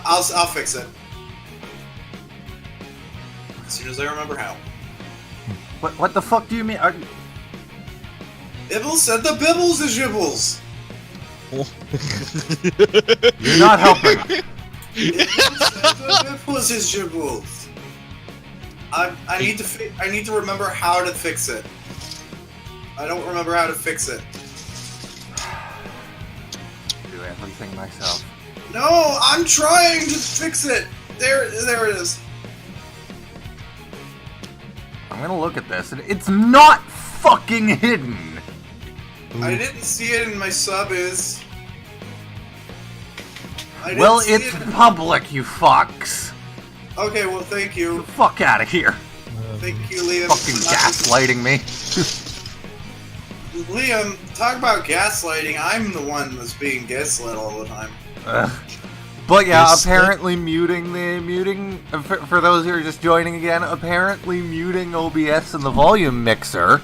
I'll fix it. As soon as I remember how. What the fuck do you mean? Ibbles said the bibbles is gibbles. You're not helping. Ibbles said the bibbles is gibbles. I need to remember how to fix it. I don't remember how to fix it. Do everything myself. No, I'm trying to fix it. There it is. I'm gonna look at this, and it's not fucking hidden. I didn't see it in my sub-is. Well, it's public, you fucks. Okay, well, thank you. Get the fuck out of here. Thank you, Liam. Fucking gaslighting me. Liam, talk about gaslighting. I'm the one that's being gaslit all the time. But yeah, apparently muting, for those who are just joining again, apparently muting OBS in the volume mixer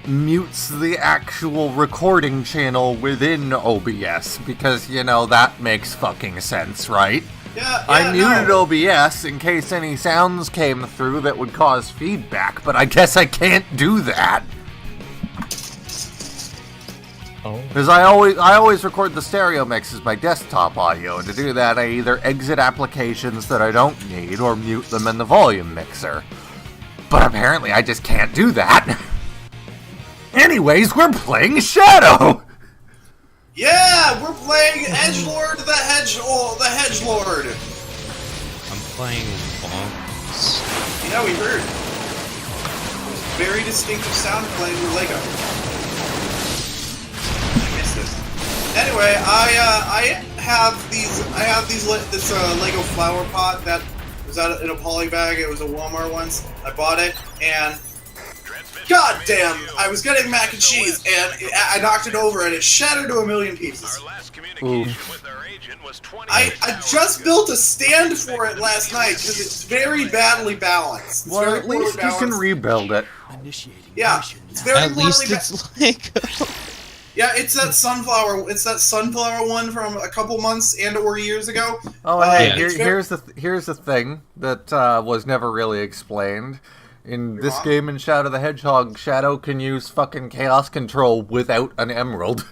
mutes the actual recording channel within OBS, because, you know, that makes fucking sense, right? Yeah, I muted OBS in case any sounds came through that would cause feedback, but I guess I can't do that. Because I always record the stereo mix as my desktop audio, and to do that I either exit applications that I don't need or mute them in the volume mixer. But apparently I just can't do that. Anyways, we're playing Shadow! Yeah, we're playing Edgelord the Hedgelord. I'm playing Bonks. Yeah, we heard. Very distinctive sound playing with Lego. Anyway, I have this Lego flower pot that was out in a poly bag. It was a Walmart once. I bought it, and god damn, I was getting mac and cheese, and I knocked it over, and it shattered to a million pieces. I just built a stand for it last night because it's very badly balanced. It's well, at least you can rebuild it. Yeah, it's very At least it's Lego. Yeah, it's that sunflower one from a couple months and/or years ago. Oh, hey, here's the thing that was never really explained. In this game in Shadow the Hedgehog, Shadow can use fucking chaos control without an emerald.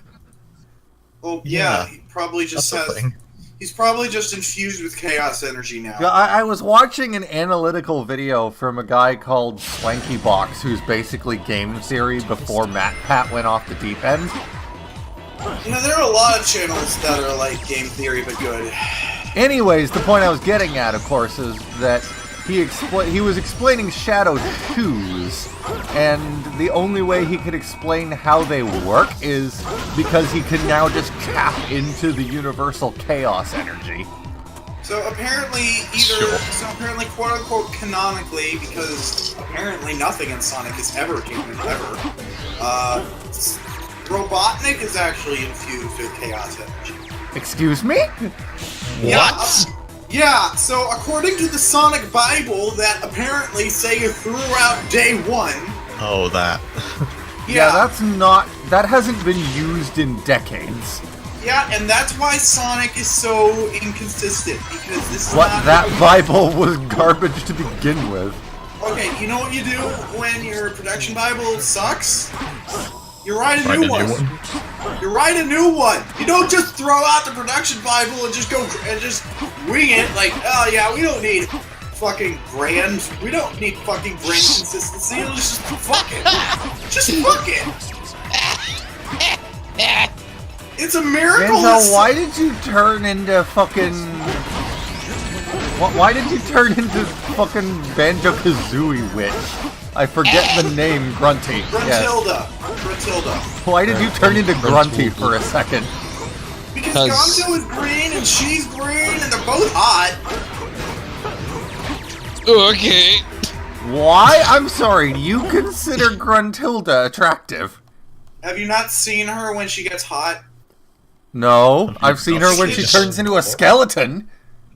Oh yeah, he probably just has. He's probably just infused with chaos energy now. Yeah, I was watching an analytical video from a guy called Swanky Box, who's basically game theory before MatPat went off the deep end. You know, there are a lot of channels that are like game theory but good. Anyways, the point I was getting at, of course, is that he was explaining Shadow's shoes, and the only way he could explain how they work is because he can now just tap into the universal chaos energy. So apparently, apparently, quote unquote, canonically, because apparently nothing in Sonic is ever canon ever. Robotnik is actually infused with chaos energy. Excuse me? What? Yeah, so according to the Sonic Bible that apparently Sega threw out day one... Oh, that. Yeah, that hasn't been used in decades. Yeah, and that's why Sonic is so inconsistent, because this is that Bible was garbage to begin with. Okay, you know what you do when your production Bible sucks? You write a new one. You write a new one. You don't just throw out the production Bible and just go and just wing it like, oh yeah, we don't need fucking grand. We don't need fucking grand consistency. Just fuck it. Just fuck it. It's a miracle. Ganto, why did you turn into fucking? Why did you turn into fucking Banjo-Kazooie witch? I forget the name, Grunty. Gruntilda. Gruntilda. Why did you turn into Grunty for a second? Because Ganto is green and she's green and they're both hot. Okay. Why? I'm sorry, you consider Gruntilda attractive? Have you not seen her when she gets hot? No, I've seen her when she turns into a skeleton.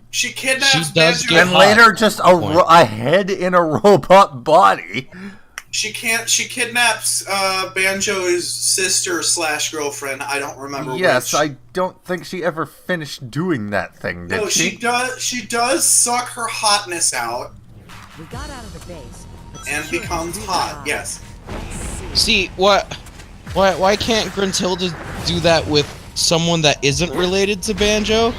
She kidnaps Banjo and later just a head in a robot body. She can't. She kidnaps Banjo's sister / girlfriend. I don't remember. Yes, which. I don't think she ever finished doing that thing, did No, she? she does. She does suck her hotness out We got out of the base, but and security becomes really hot. hot. Yes. See, why can't Gruntilda do that with someone that isn't related to Banjo?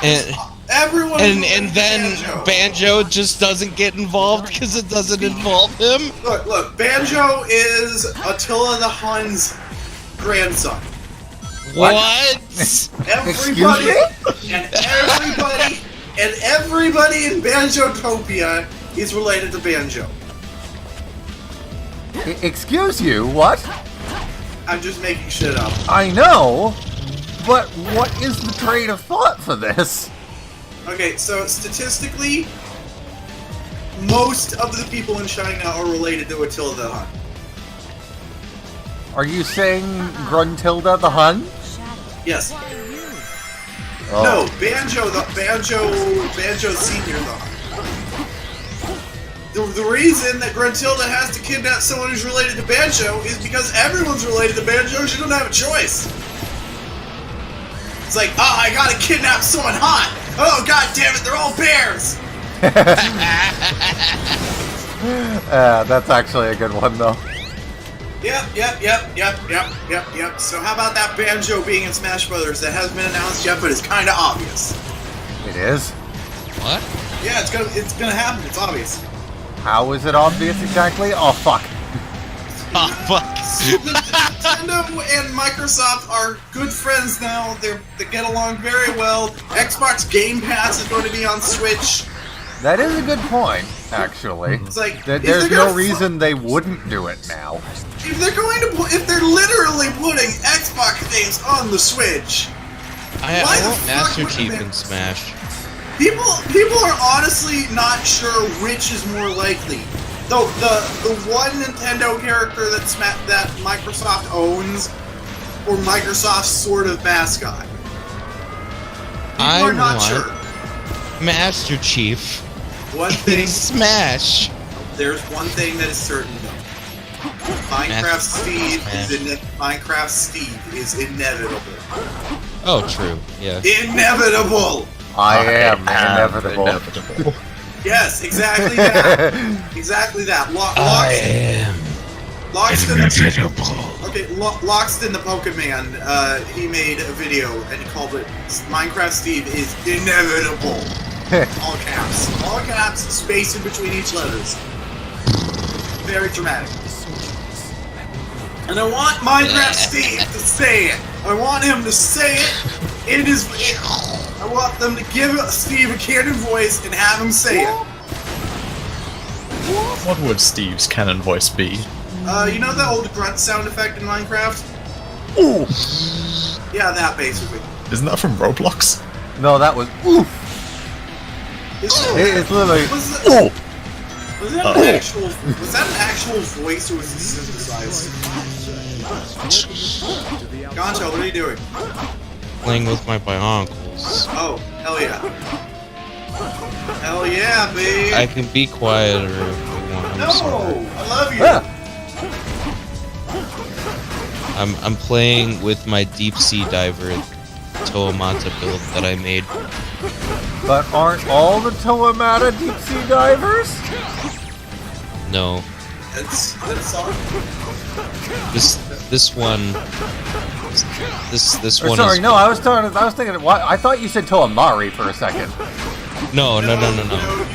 And Everyone. and then Banjo just doesn't get involved because it doesn't involve him? Look. Banjo is Attila the Hun's grandson. What? Everybody and everybody in Banjotopia is related to Banjo. Excuse you, what? I'm just making shit up. I know, but what is the train of thought for this? Okay, so statistically, most of the people in China are related to Attila the Hun. Are you saying Gruntilda the Hun? Yes. Oh. No, Banjo Senior the Hun. The reason that Gruntilda has to kidnap someone who's related to Banjo is because everyone's related to Banjo. She doesn't have a choice. It's like, oh, I gotta kidnap someone hot. Oh, god damn it, they're all bears. That's actually a good one, though. Yep. So how about that Banjo being in Smash Brothers that hasn't been announced yet, but it's kind of obvious? It is? What? Yeah, it's gonna happen. It's obvious. How is it obvious exactly? Oh, fuck. Oh, fuck. Nintendo and Microsoft are good friends now. They get along very well. Xbox Game Pass is going to be on Switch. That is a good point, actually. It's like There's no reason they wouldn't do it now. If they're literally putting Xbox games on the Switch, I why the want fuck Master would Chief they- in Smash. People are honestly not sure which is more likely. The one Nintendo character that Microsoft owns, or Microsoft's sort of mascot. People are not sure. Master Chief One thing, in Smash. there's one thing that is certain though. Minecraft Steve is inevitable. Oh, true. Yeah. Inevitable. I am inevitable. Yes, exactly that. Exactly that. Loxton the Pokemon, he made a video and he called it Minecraft Steve is inevitable. All caps. All caps, space in between each letters. Very dramatic. And I want Minecraft Steve to say it. I want him to say it in his video. I want them to give Steve a canon voice and have him say it. What would Steve's canon voice be? You know that old grunt sound effect in Minecraft? Ooh! Yeah, that basically. Isn't that from Roblox? No, that was oof! It's literally ooh! Was that an actual voice or was it synthesized? Ganto, what are you doing? Playing with my bionicles. Oh, hell yeah. Hell yeah, babe! I can be quieter if you want. I'm No! sorry. I love you! Yeah. I'm playing with my deep sea diver Toamata build that I made. But aren't all the Toamata deep sea divers? No. That's all. This one. This Or one sorry, is. no, I was thinking. What? I thought you said Toamari for a second. No. You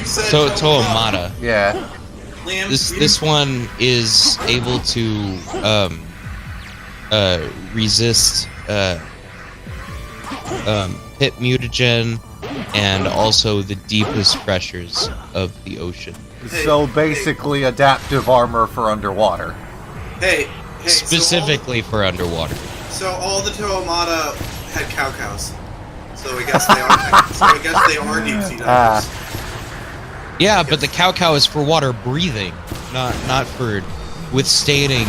said Toamata. Yeah. Liam, This one is able to resist pit mutagen and also the deepest pressures of the ocean. So basically, adaptive armor for underwater. Hey, Specifically for underwater. So all the Toamata had cows. So I guess they are deep sea divers. Yeah, but the cow is for water breathing, not for withstanding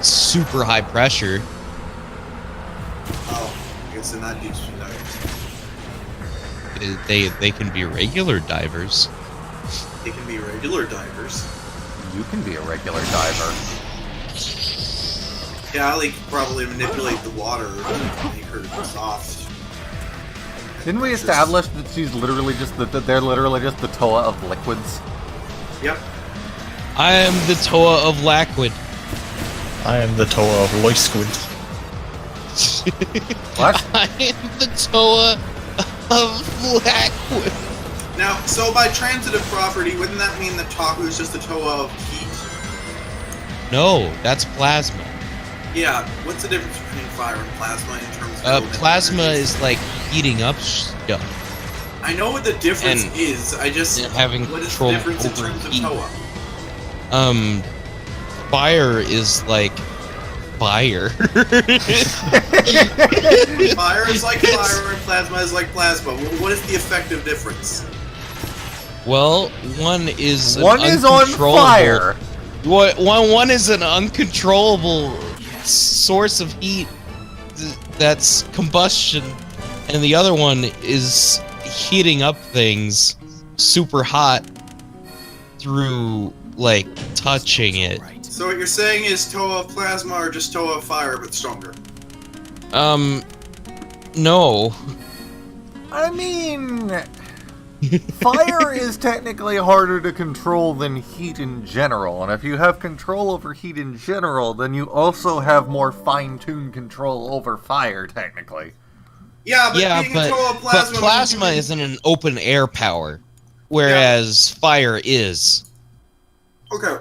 super high pressure. Oh, I guess they're not deep sea divers. They can be regular divers. They can be regular divers. you can be a regular diver. Yeah, Ali could probably manipulate the water and make her soft. Didn't we establish that she's literally just that they're literally just the Toa of liquids? Yep. I am the Toa of Lackwood. I am the Toa of Loisquid. What? I am the Toa of Lackwood. Now, so by transitive property, wouldn't that mean that Taku is just the Toa of heat? No, that's plasma. Yeah, what's the difference between fire and plasma in terms of elemental Plasma energies? is like heating up stuff. I know what the difference and is. I just having what is the control difference in over terms of heat. Toa? Fire is like fire. Fire is like fire and plasma is like plasma. What is the effective difference? Well, one is One is on fire. One is an uncontrollable source of heat that's combustion, and the other one is heating up things super hot through like touching it. So what you're saying is Toa of plasma or just Toa of fire but stronger? No. I mean, fire is technically harder to control than heat in general, and if you have control over heat in general, then you also have more fine-tuned control over fire, technically. Yeah, but Yeah, being a Toa of but plasma... plasma isn't an open air power, whereas fire is. Okay.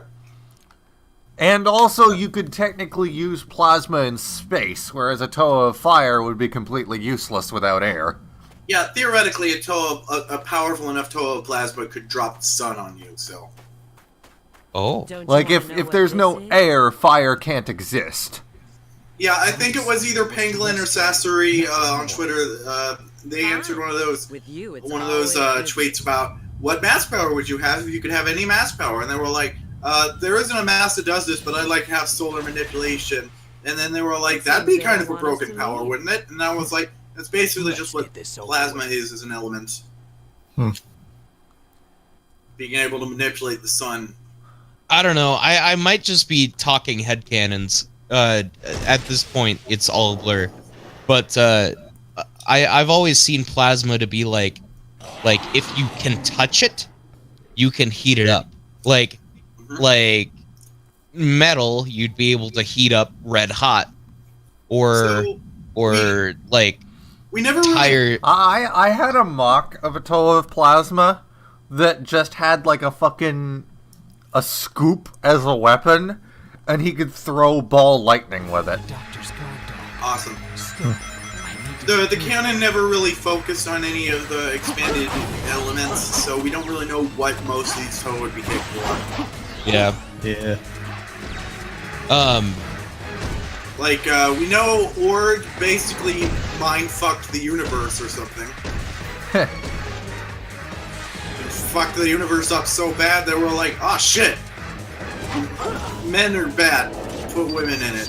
And also, you could technically use plasma in space, whereas a Toa of fire would be completely useless without air. Yeah, theoretically, a powerful enough Toa of plasma could drop the sun on you, so... Oh. Don't you Like, wanna know if what there's this no is? air, fire can't exist. Yeah, I think it was either Pangolin or Sasori on Twitter. They answered one of those With you, it's tweets about what mass power would you have if you could have any mass power, and they were like, there isn't a mass that does this, but I'd like to have solar manipulation. And then they were like, that'd be kind of a broken power, wouldn't it? And I was like, that's basically just what plasma is as an element. Being able to manipulate the sun. I don't know. I might just be talking headcanons. At this point, it's all a blur. But I've always seen plasma to be like if you can touch it, you can heat it up. Like metal, you'd be able to heat up red hot, or We never tire. really... I had a mock of a Toa of plasma that just had like a scoop as a weapon, and he could throw ball lightning with it. Awesome. The canon never really focused on any of the expanded elements, so we don't really know what most of these Toa would be capable of. Yeah. Yeah. Like, we know Org basically mind-fucked the universe or something. Fucked the universe up so bad that we're like, oh shit! Men are bad. Put women in it.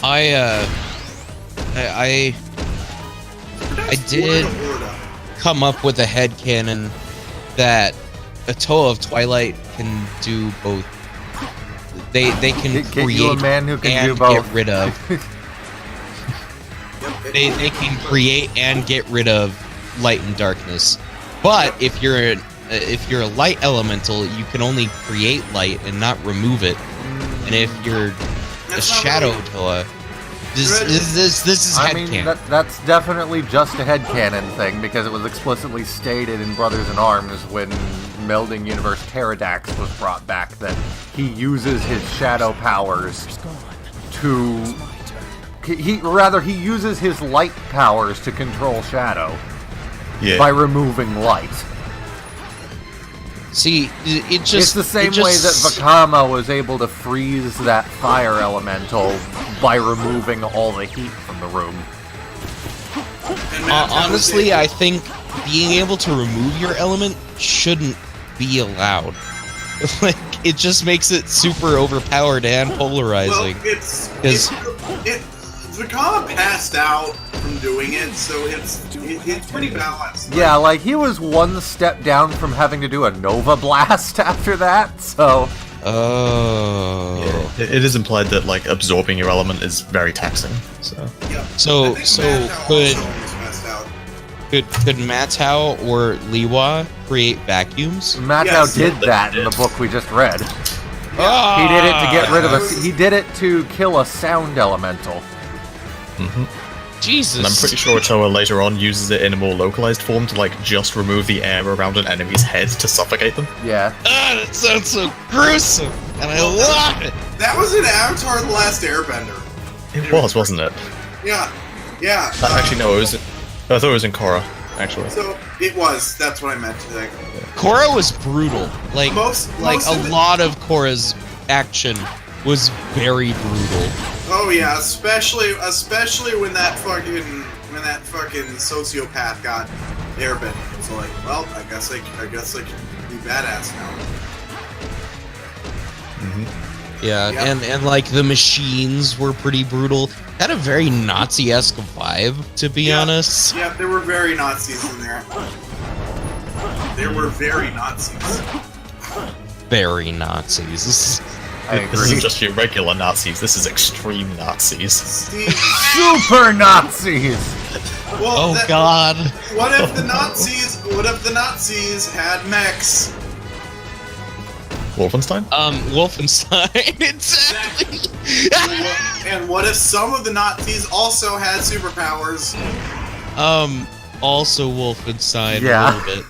I did come up with a headcanon that a Toa of Twilight can do both. They can Get create you a man who can and do both. get rid of. They can create and get rid of light and darkness. But if you're a light elemental, you can only create light and not remove it. And if you're a shadow Toa, this is I mean, headcanon. that's definitely just a headcanon thing, because it was explicitly stated in Brothers in Arms when Melding Universe Pterodax was brought back that he uses his shadow powers to... He uses his light powers to control shadow by removing light. See, it just... It's the same way that Vakama was able to freeze that fire elemental by removing all the heat from the room. Honestly, I think being able to remove your element shouldn't be allowed. Like, it just makes it super overpowered and polarizing. Well, Vakama passed out from doing it, so it's pretty balanced. Yeah, like he was one step down from having to do a Nova Blast after that, so... Oh. Yeah, it is implied that like absorbing your element is very taxing. So Yeah. So I think Manhao could also was messed out. could Matau or Liwa create vacuums? Matau Yes. did that in the book we just read. Ah! He did it to get rid of that was- he did it to kill a sound elemental. Jesus. and I'm pretty sure Toa later on uses it in a more localized form to like just remove the air around an enemy's head to suffocate them. Yeah. Ah, that sounds so gruesome, and I love it. That was in Avatar: The Last Airbender. It was, wasn't it? Yeah. Yeah. Actually, no, it was. I thought it was in Korra. Actually, So it was. That's what I meant to think. Korra was brutal. Like Most a of it- lot of Korra's action was very brutal. Oh yeah, especially when that fucking sociopath got airbending. So like, well, I guess I can be badass now. Yeah, Yep. and like the machines were pretty brutal. Had a very Nazi-esque vibe, to be Yeah. honest. Yeah, there were very Nazis in there. There were very Nazis. Very Nazis. I this agree. isn't just your regular Nazis. This is extreme Nazis. Steve, Super Nazis! well, Oh God. What if the Nazis had mechs? Wolfenstein? Wolfenstein. Exactly. And what if some of the Nazis also had superpowers? Also Wolfenstein Yeah. a little bit.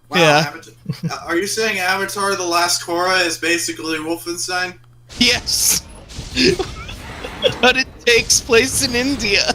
Wow, Yeah. Are you saying Avatar: The Last Korra is basically Wolfenstein? Yes. But it takes place in India.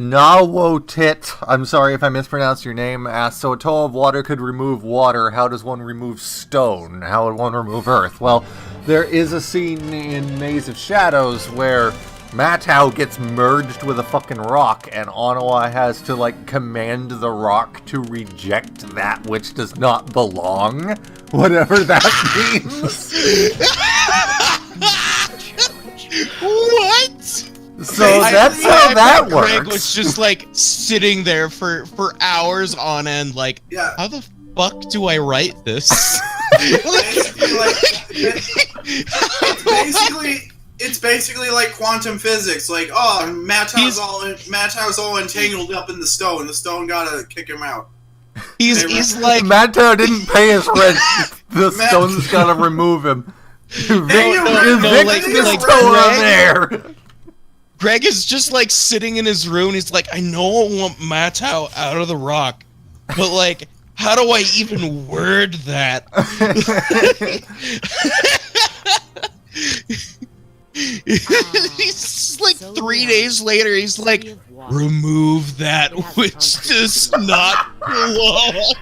Nawotit, I'm sorry if I mispronounced your name, asked, so a toe of water could remove water, how does one remove stone? How would one remove earth? Well, there is a scene in Maze of Shadows where Matau gets merged with a fucking rock, and Onawa has to, like, command the rock to reject that which does not belong, whatever that means. What? So that's how that works. Greg was just like sitting there for hours on end, like, Yeah. how the fuck do I write this? Basically, it's basically like quantum physics. Like, oh, Matau's all entangled up in the stone. The stone gotta kick him out. He's like, Matau didn't pay his rent. The stone's gotta remove him. Evict this like toe Greg- there. Greg is just like sitting in his room. He's like, I know I want Matau out of the rock, but like, how do I even word that? He's like 3 days later. He's like, remove that which does not belong.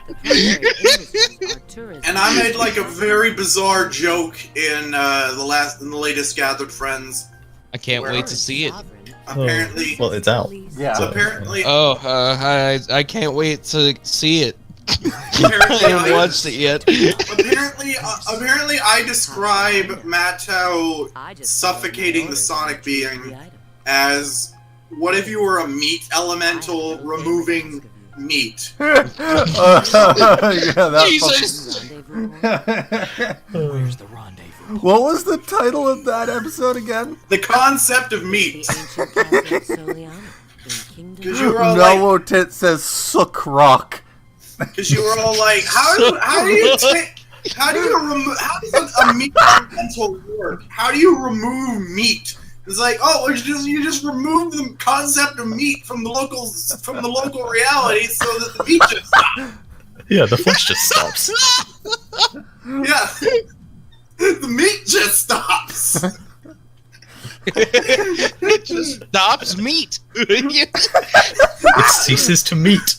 And I made like a very bizarre joke in the latest Gathered Friends. I can't wait to see it. Apparently, Well, it's out. Yeah. apparently, Oh, I can't wait to see it. I apparently, haven't watched it yet. apparently, I describe Matau suffocating the Sonic being as what if you were a meat elemental removing meat? Yeah, that Jesus! Where's the rendezvous? What was the title of that episode again? The concept of meat. The ancient castle of Soliana in Because Kingdom you were all like, Nawotit says Sook Rock. because you were all like, how does a meat elemental work? How do you remove meat? It's like, oh, you just remove the concept of meat from the local reality so that the meat just stops. Yeah, the flesh just stops. Yeah, the meat just stops. It just stops meat. It ceases to meet.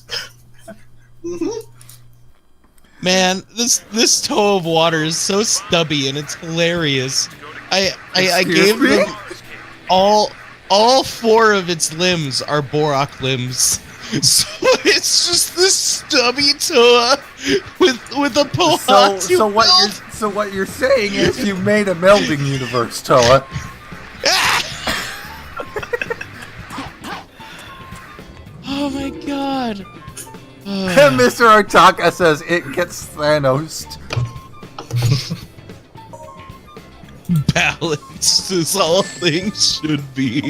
Man, this toe of water is so stubby and it's hilarious. I Excuse gave me? them all four of its limbs are Borak limbs. So it's just this stubby Toa with a Pohatu So what you're saying is you made a melding universe, Toa. Oh my god. Mr. Artaka says it gets Thanos. Balanced is all things should be.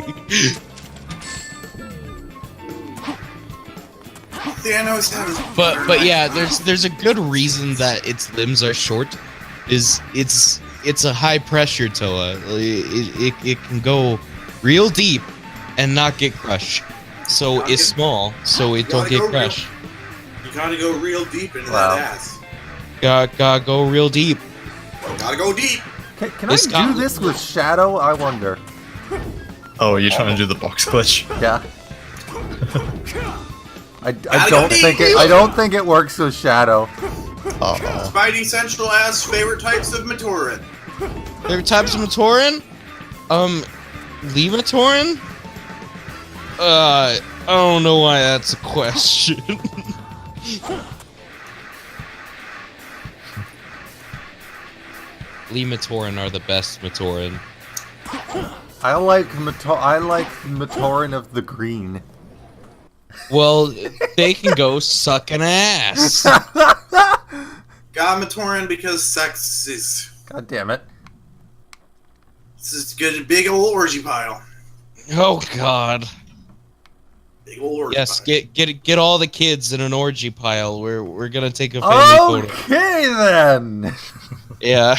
Thanos has. But yeah, there's a good reason that its limbs are short. It's a high pressure Toa. It can go real deep and not get crushed. So it's small, so it don't get crushed. You gotta go real deep into that ass. Gotta go real deep. Gotta go deep. Can I do this with Shadow? I wonder. Oh, are you trying to do the box glitch? Yeah. I don't think it works with Shadow. Spidey Central asks favorite types of Matoran. Favorite types of Matoran? Levatoran? I don't know why that's a question. Lematoran are the best Matoran. I like Matoran of the green. Well, they can go suck an ass. Got Matoran because sex is. God damn it. This is good, big old orgy pile. Oh god. Big old orgy Yes, pile. get all the kids in an orgy pile. We're gonna take a family photo. Okay then. Yeah.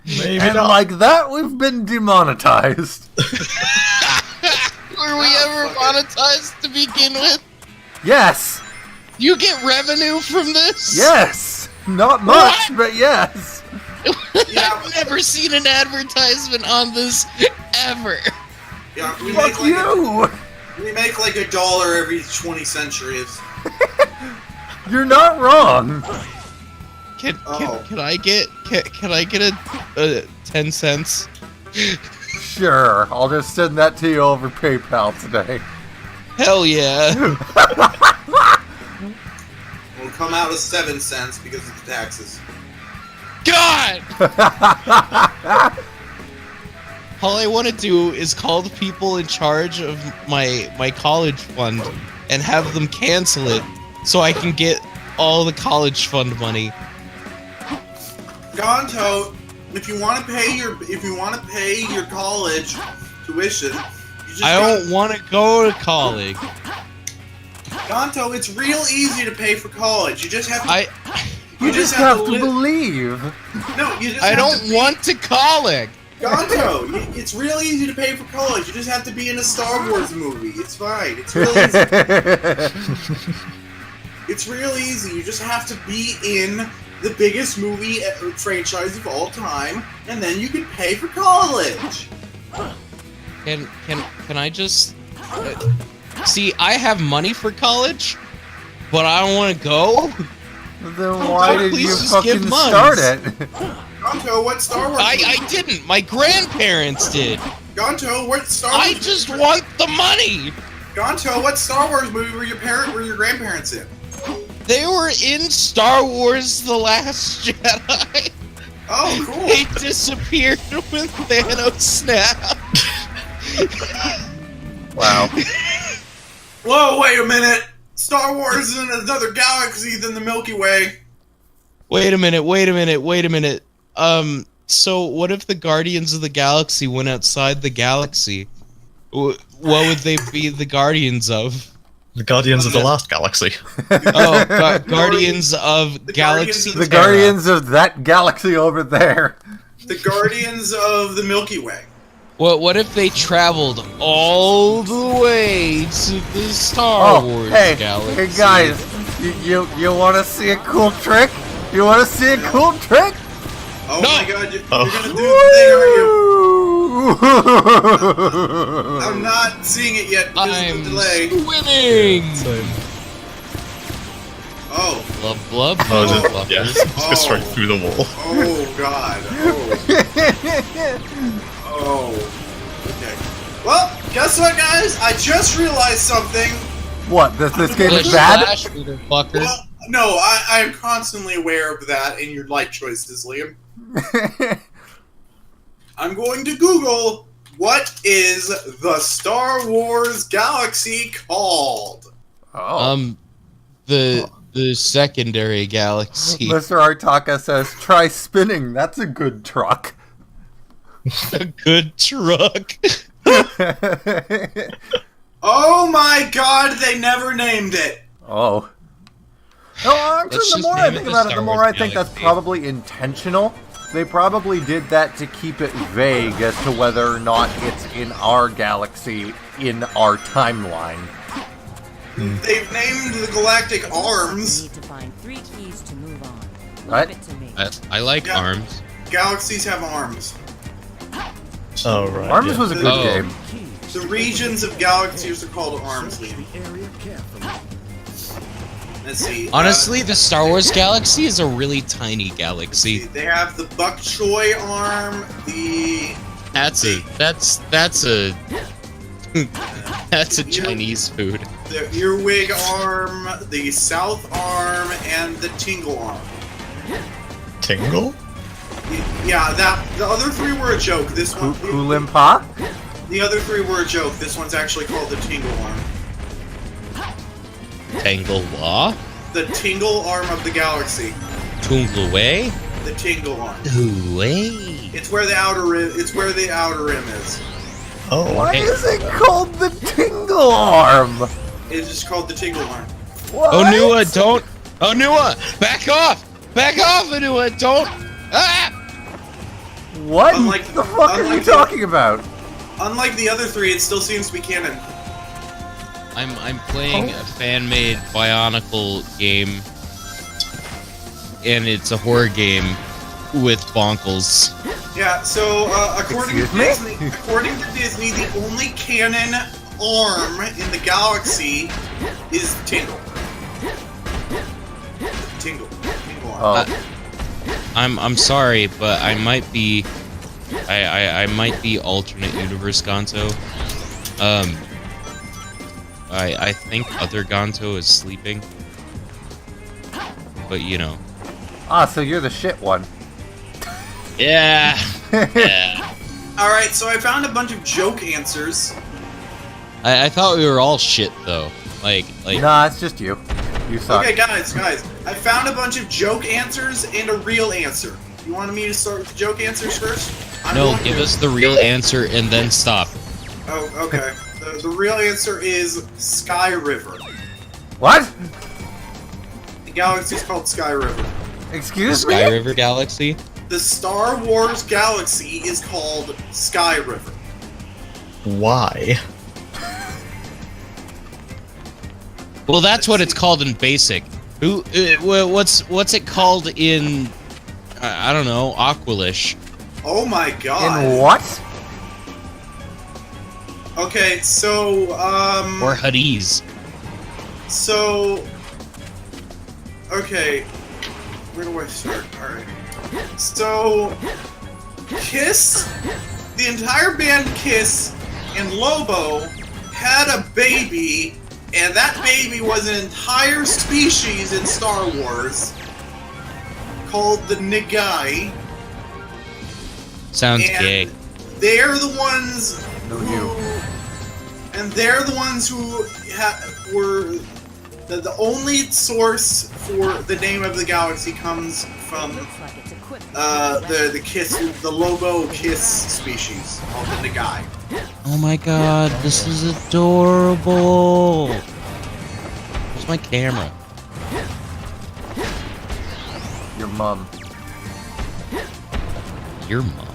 Maybe And not. like that, we've been demonetized. Were we ever monetized to begin with? Yes. You get revenue from this? Yes. Not much, but yes. Yeah. I've never seen an advertisement on this ever. Yeah, we Fuck make like you. we make like $1 every 20 centuries. You're not wrong. Can I get a 10 cents? Sure, I'll just send that to you over PayPal today. Hell yeah. Will come out as 7 cents because of the taxes. God! All I want to do is call the people in charge of my college fund and have them cancel it so I can get all the college fund money. Ganto, if you want to pay your college tuition, you just I don't want to go to college. Ganto, it's real easy to pay for college. You just have to. You just have to believe. No, you just. I don't want to college. Ganto, it's real easy to pay for college. You just have to be in a Star Wars movie. It's fine. It's real easy. It's real easy. You just have to be in the biggest movie franchise of all time, and then you can pay for college. Can I just see? I have money for college, but I don't want to go. Then why did please you just fucking give months. start it? Gonto, what Star Wars? I didn't. My grandparents did. Gonto, what Star Wars? I just want the money. Gonto, what Star Wars movie were your grandparents in? They were in Star Wars: The Last Jedi. Oh, cool. They disappeared when Thanos snapped. Wow. Whoa, wait a minute. Star Wars is in another galaxy than the Milky Way. Wait a minute. So what if the Guardians of the Galaxy went outside the galaxy? What would they be the Guardians of? The Guardians of the Last Galaxy. Oh, Guardians of Galaxy. The Guardians of that galaxy over there. The Guardians of the Milky Way. What if they traveled all the way to the Star Wars galaxy? Hey guys, you want to see a cool trick? You want to see a cool trick? Oh No. my god, you're gonna do the thing, are you? I'm not seeing it yet because of I'm the delay. swimming. Oh. Blub blub. Oh, blub, just, blub. yeah, just go straight through the wall. Oh god. Oh. Okay. Well, guess what, guys? I just realized something. What? This game is Glitch bad? flash, motherfucker. Well, no, I am constantly aware of that in your life choices, Liam. I'm going to Google what is the Star Wars galaxy called. Oh. The secondary galaxy. Mr. Artaka says, try spinning. That's a good truck. A good truck. Oh my god, they never named it! Oh. No, actually, Let's the just more I name it think the about it, Star the more Wars I think that's Galaxy. probably intentional. They probably did that to keep it vague as to whether or not it's in our galaxy, in our timeline. They've named the galactic You arms. need to find 3 keys to move on. What? Leave it to me. I like Yeah. arms. Galaxies have arms. Oh, right. Arms yeah. was a good Oh. game. The regions of galaxies are called arms, Liam. Let's see. Honestly, the Star Wars galaxy is a really tiny galaxy. They have the bok choy arm, the That's a that's a Chinese food. earwig arm, the south arm, and the tingle arm. Tingle? Yeah, the other 3 were a joke. This one, Kulimpa? the other 3 were a joke. This one's actually called the tingle arm. Tanglewa, The tingle arm of the galaxy. Tungleway, The tingle arm. Huey. It's where the outer rim. It's where the outer rim is. Oh, Why Hey. is it called the Tingle Arm? It's just called the tingle arm. What? Onua, don't. Onua, back off! Back off, Onua, don't. Ah! What Unlike- the fuck are you unlike the- talking about? Unlike the other 3, it still seems to be canon. I'm playing a fan-made Bionicle game, and it's a horror game with bonkles. Yeah. So according to Excuse me? Disney, the only canon arm in the galaxy is Tingle. Tingle arm. Oh, I'm sorry, but I might be alternate universe Ganto. I think other Ganto is sleeping, but you know. so you're the shit one. Yeah. Yeah. All right. So I found a bunch of joke answers. I thought we were all shit though. Like Nah, it's just you. You suck. Okay, guys. I found a bunch of joke answers and a real answer. You wanted me to start with the joke answers first? I'm no, going give to. us the real answer and then stop. Oh, okay. The real answer is Sky River. What? The galaxy is called Sky River. Excuse Sky me? River Galaxy? The Star Wars galaxy is called Sky River. why? Well, that's what it's called in basic. What's it called in I don't know, Aqualish? Oh my god. In what? Okay, so Or Hades. So okay, where do I start? All right. So Kiss, the entire band Kiss and Lobo had a baby, and that baby was an entire species in Star Wars called the Nagai. Sounds And gay. they're the ones No, who, you. and they're the ones who were the only source for the name of the galaxy comes from Looks like it's equipped. the Kiss, the Lobo Kiss species called the Nagai. Oh my god, this is adorable. Where's my camera? Your mom. Your mom.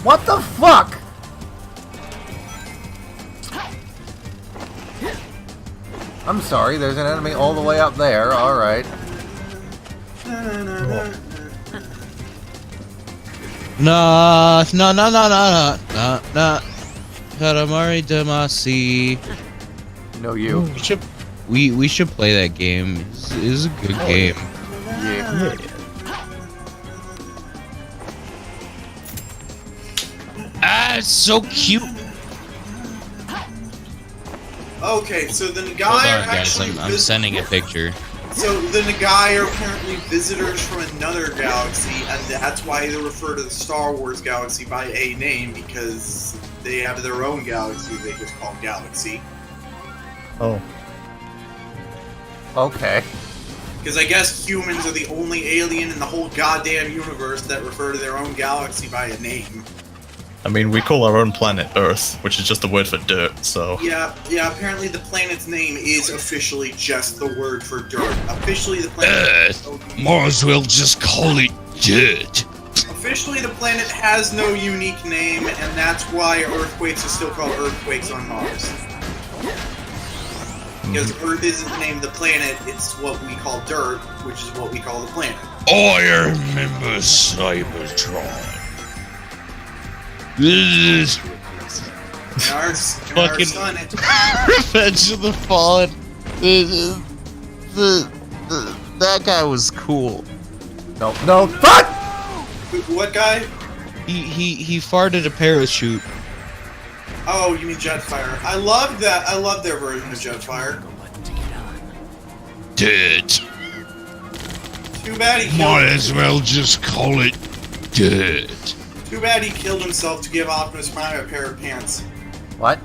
What the fuck? I'm sorry, there's an enemy all the way up there, alright. Nah. Katamari Damacy. No, you. We should play that game. It's a good game. Yeah. Ah, it's so cute. Okay, so the Nagai Hold are on, guys. actually I'm sending a picture. so the Nagai are apparently visitors from another galaxy, and that's why they refer to the Star Wars galaxy by a name, because they have their own galaxy they just call Galaxy. Oh. Okay. Because I guess humans are the only alien in the whole goddamn universe that refer to their own galaxy by a name. I mean, we call our own planet Earth, which is just a word for dirt, so... Yeah, apparently the planet's name is officially just the word for dirt. Officially the planet... Might as well just call it dirt. Officially the planet has no unique name, and that's why earthquakes are still called earthquakes on Mars. Because Earth isn't named the planet, it's what we call dirt, which is what we call the planet. I remember Cybertron. And our son, Revenge of the Fallen. That guy was cool. No, fuck! what guy? He farted a parachute. Oh, you mean Jetfire. I love that. I love their version of Jetfire. Dirt. Too bad he killed Might as well just call it dirt. Too bad he killed himself to give Optimus Prime a pair of pants. What?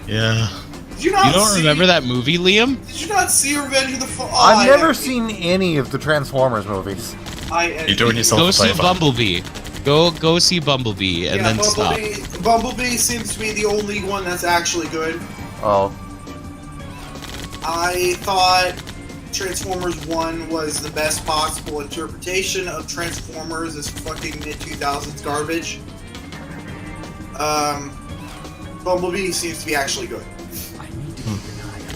Yeah. Did you not You don't remember that movie, Liam? Did you not see Revenge of the Fallen? I've never seen any of the Transformers movies. You're doing yourself Go a see favor. Bumblebee. Go see Bumblebee and then stop. Bumblebee seems to be the only one that's actually good. Oh. I thought Transformers 1 was the best possible interpretation of Transformers as fucking mid-2000s garbage. Bumblebee seems to be actually good.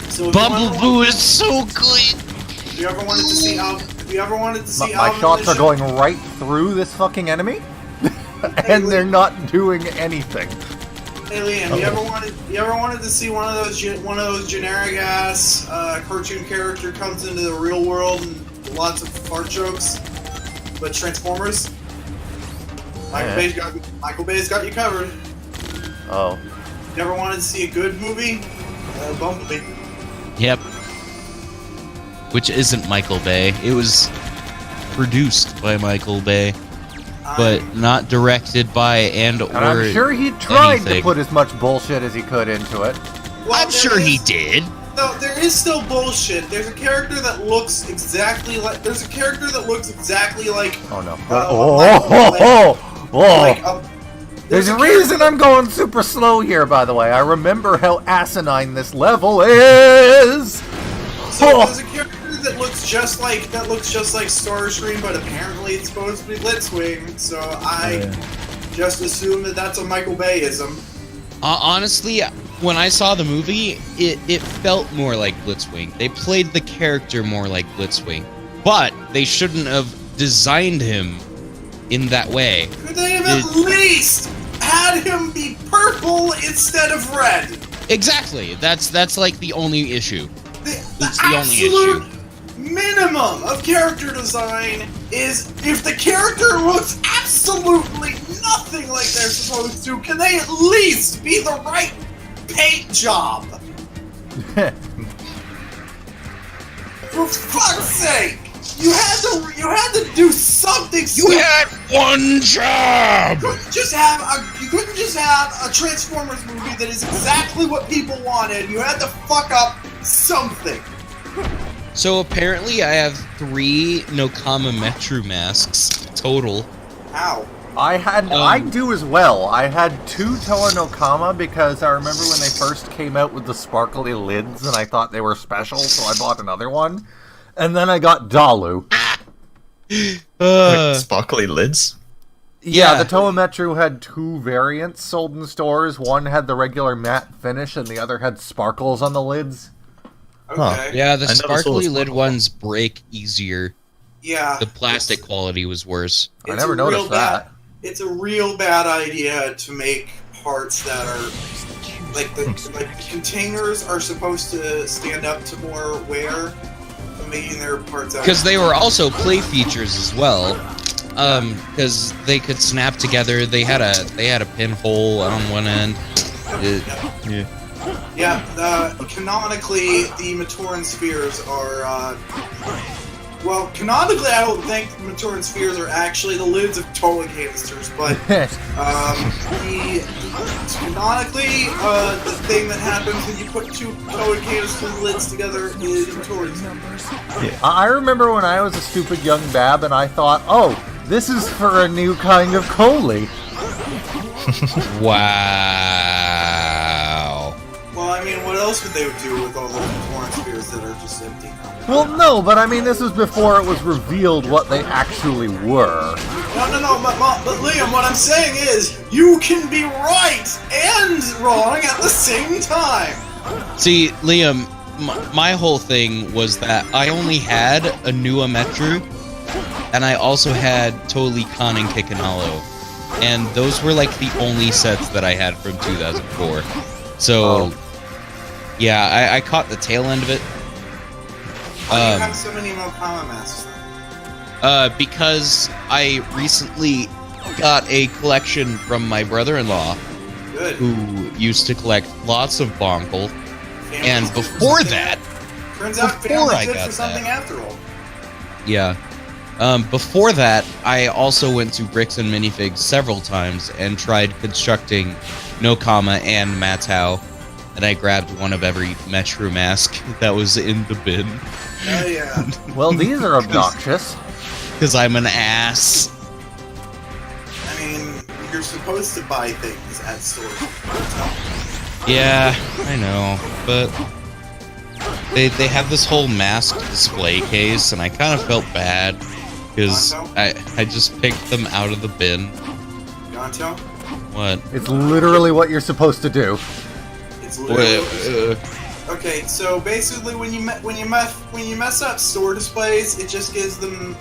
So Bumblebee is so good. If you ever wanted to see My shots are going right through this fucking enemy, and they're not doing anything. Hey Liam, you ever wanted to see one of those generic ass cartoon character comes into the real world and lots of fart jokes, but Transformers? Michael Bay's got you covered. Oh. You ever wanted to see a good movie? Bumblebee. Yep. Which isn't Michael Bay. It was produced by Michael Bay, but not directed by and I'm sure he tried anything. to put as much bullshit as he could into it. Well, I'm sure he did. No, there is still bullshit. There's a character that looks exactly like. Oh no. Like, There's a reason I'm going super slow here, by the way. I remember how asinine this level is. So there's a character that looks just like Starscream, but apparently it's supposed to be Blitzwing. So I just assume that that's a Michael Bayism. Honestly, when I saw the movie, it felt more like Blitzwing. They played the character more like Blitzwing, but they shouldn't have designed him in that way. Could they have at least had him be purple instead of red? Exactly. That's like the only issue. The absolute minimum of character design is if the character looks absolutely nothing like they're supposed to, can they at least be the right paint job? For fuck's sake! You had to do something. You had one job. You couldn't just have a Transformers movie that is exactly what people wanted. You had to fuck up something. So apparently, I have 3 Nokama Metru masks total. Ow. I do as well. I had 2 Toa no Kama because I remember when they first came out with the sparkly lids and I thought they were special, so I bought another one. And then I got Dalu. Sparkly lids? Yeah, the Toa Metru had 2 variants sold in stores. One had the regular matte finish and the other had sparkles on the lids. Okay. Yeah, the I never saw sparkly the lid sparkle. ones break easier. Yeah. The plastic quality was worse. I never noticed that. It's a real bad idea to make parts that are like the containers are supposed to stand up to more wear. Making their parts out. Because they were also play features as well. Because they could snap together. They had a pinhole on one end. Yeah. Canonically, the Matoran spheres are Well, canonically, I don't think Matoran spheres are actually the lids of total canisters, but canonically, the thing that happens when you put two total canister lids together is Matoran. I remember when I was a stupid young bab and I thought, oh, this is for a new kind of Coley. Wow. Well, I mean, what else would they do with all those Matoran spheres that are just empty now? Well, no, but I mean, this was before it was revealed what they actually were. No, but Liam, what I'm saying is, you can be right and wrong at the same time! See, Liam, my whole thing was that I only had a new Metru, and I also had Totally Khan and Kikanalo. And those were like the only sets that I had from 2004. So, yeah, I caught the tail end of it. Why do you have so many Mokama masks then? Because I recently got a collection from my brother-in-law, Good. who used to collect lots of Bonkle, Families and did before something- that, turns out before families I did got for something that. after all. yeah. Before that, I also went to Bricks and Minifigs several times and tried constructing Nokama and Matau, and I grabbed one of every Metru mask that was in the bin. Oh yeah. Well, these are obnoxious. Because I'm an ass. I mean, you're supposed to buy things at stores. Yeah, I know, but they have this whole mask display case, and I kind of felt bad because I just picked them out of the bin. Ganto? What? It's literally what you're supposed to do. It's literally. Okay, so basically, when you mess up store displays, it just gives them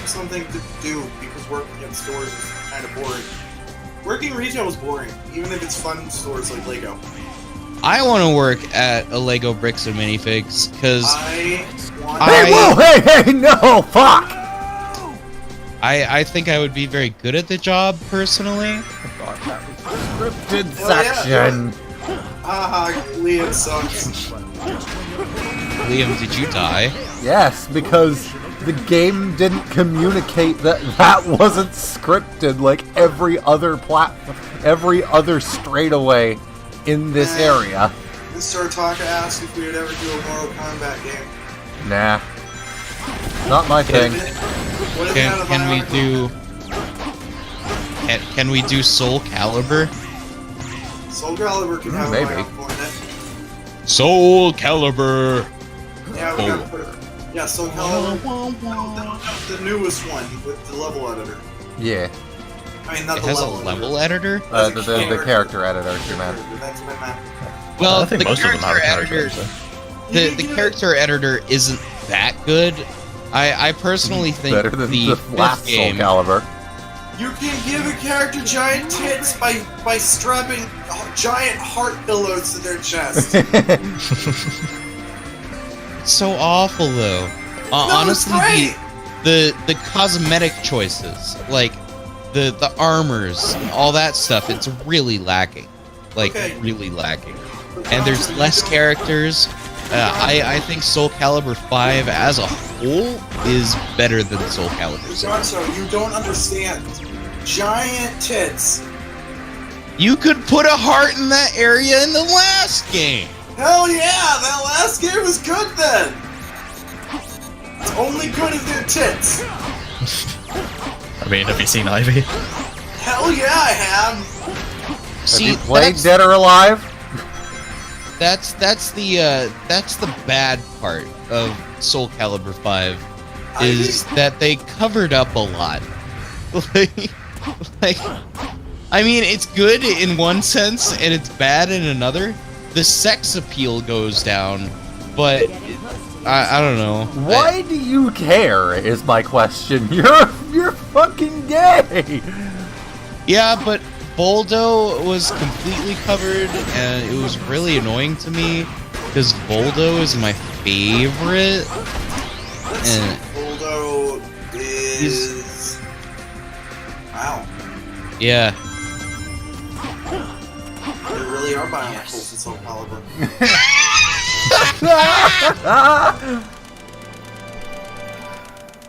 something to do because working in stores is kind of boring. Working retail is boring, even if it's fun stores like Lego. I want to work at a Lego Bricks and Minifigs because I want. Hey, whoa, hey, no, fuck! I think I would be very good at the job personally. Scripted Hell yeah, section. Haha, Liam sucks. Liam, did you die? Yes, because the game didn't communicate that that wasn't scripted like every other every other straightaway in this area. Mr. Otaka asked if we would ever do a Mortal Kombat game. Nah. Not my thing. What if it had a Can we Bionic do? Can we do Soul Calibur? Soul Calibur can have Maybe. a Bionic in it. Soul Calibur. Yeah, we gotta put it. Yeah, Soul Calibur. The newest one with the level editor. Yeah. I mean, not It the has a level level editor. The character editor, you meant. That's what I meant. Well, I think the most of them have character a editor. character. The character editor isn't that good. I personally think Better than the the fifth last game. Soul Calibur. You can give a character giant tits by strapping giant heart pillows to their chest. It's so awful though. No, Honestly, it's great. the cosmetic choices, like the armors, and all that stuff, it's really lacking. Like Okay. really lacking. And there's less characters. I think Soul Calibur 5 as a whole is better than Soul Calibur 6. Gonzo, you don't understand. Giant tits. You could put a heart in that area in the last game. Hell yeah, that last game was good then. It's only good if they're tits. I mean, have you seen Ivy? Hell yeah, I have. See, Have you played that's, Dead or Alive? that's the bad part of Soul Calibur 5 is that they covered up a lot. like, I mean, it's good in one sense and it's bad in another. The sex appeal goes down, but I don't know. Why do you care? Is my question. You're fucking gay. Yeah, but Voldo was completely covered, and it was really annoying to me because Voldo is my favorite. And Voldo is. Wow. yeah, There really are bionicles in Soul Calibur.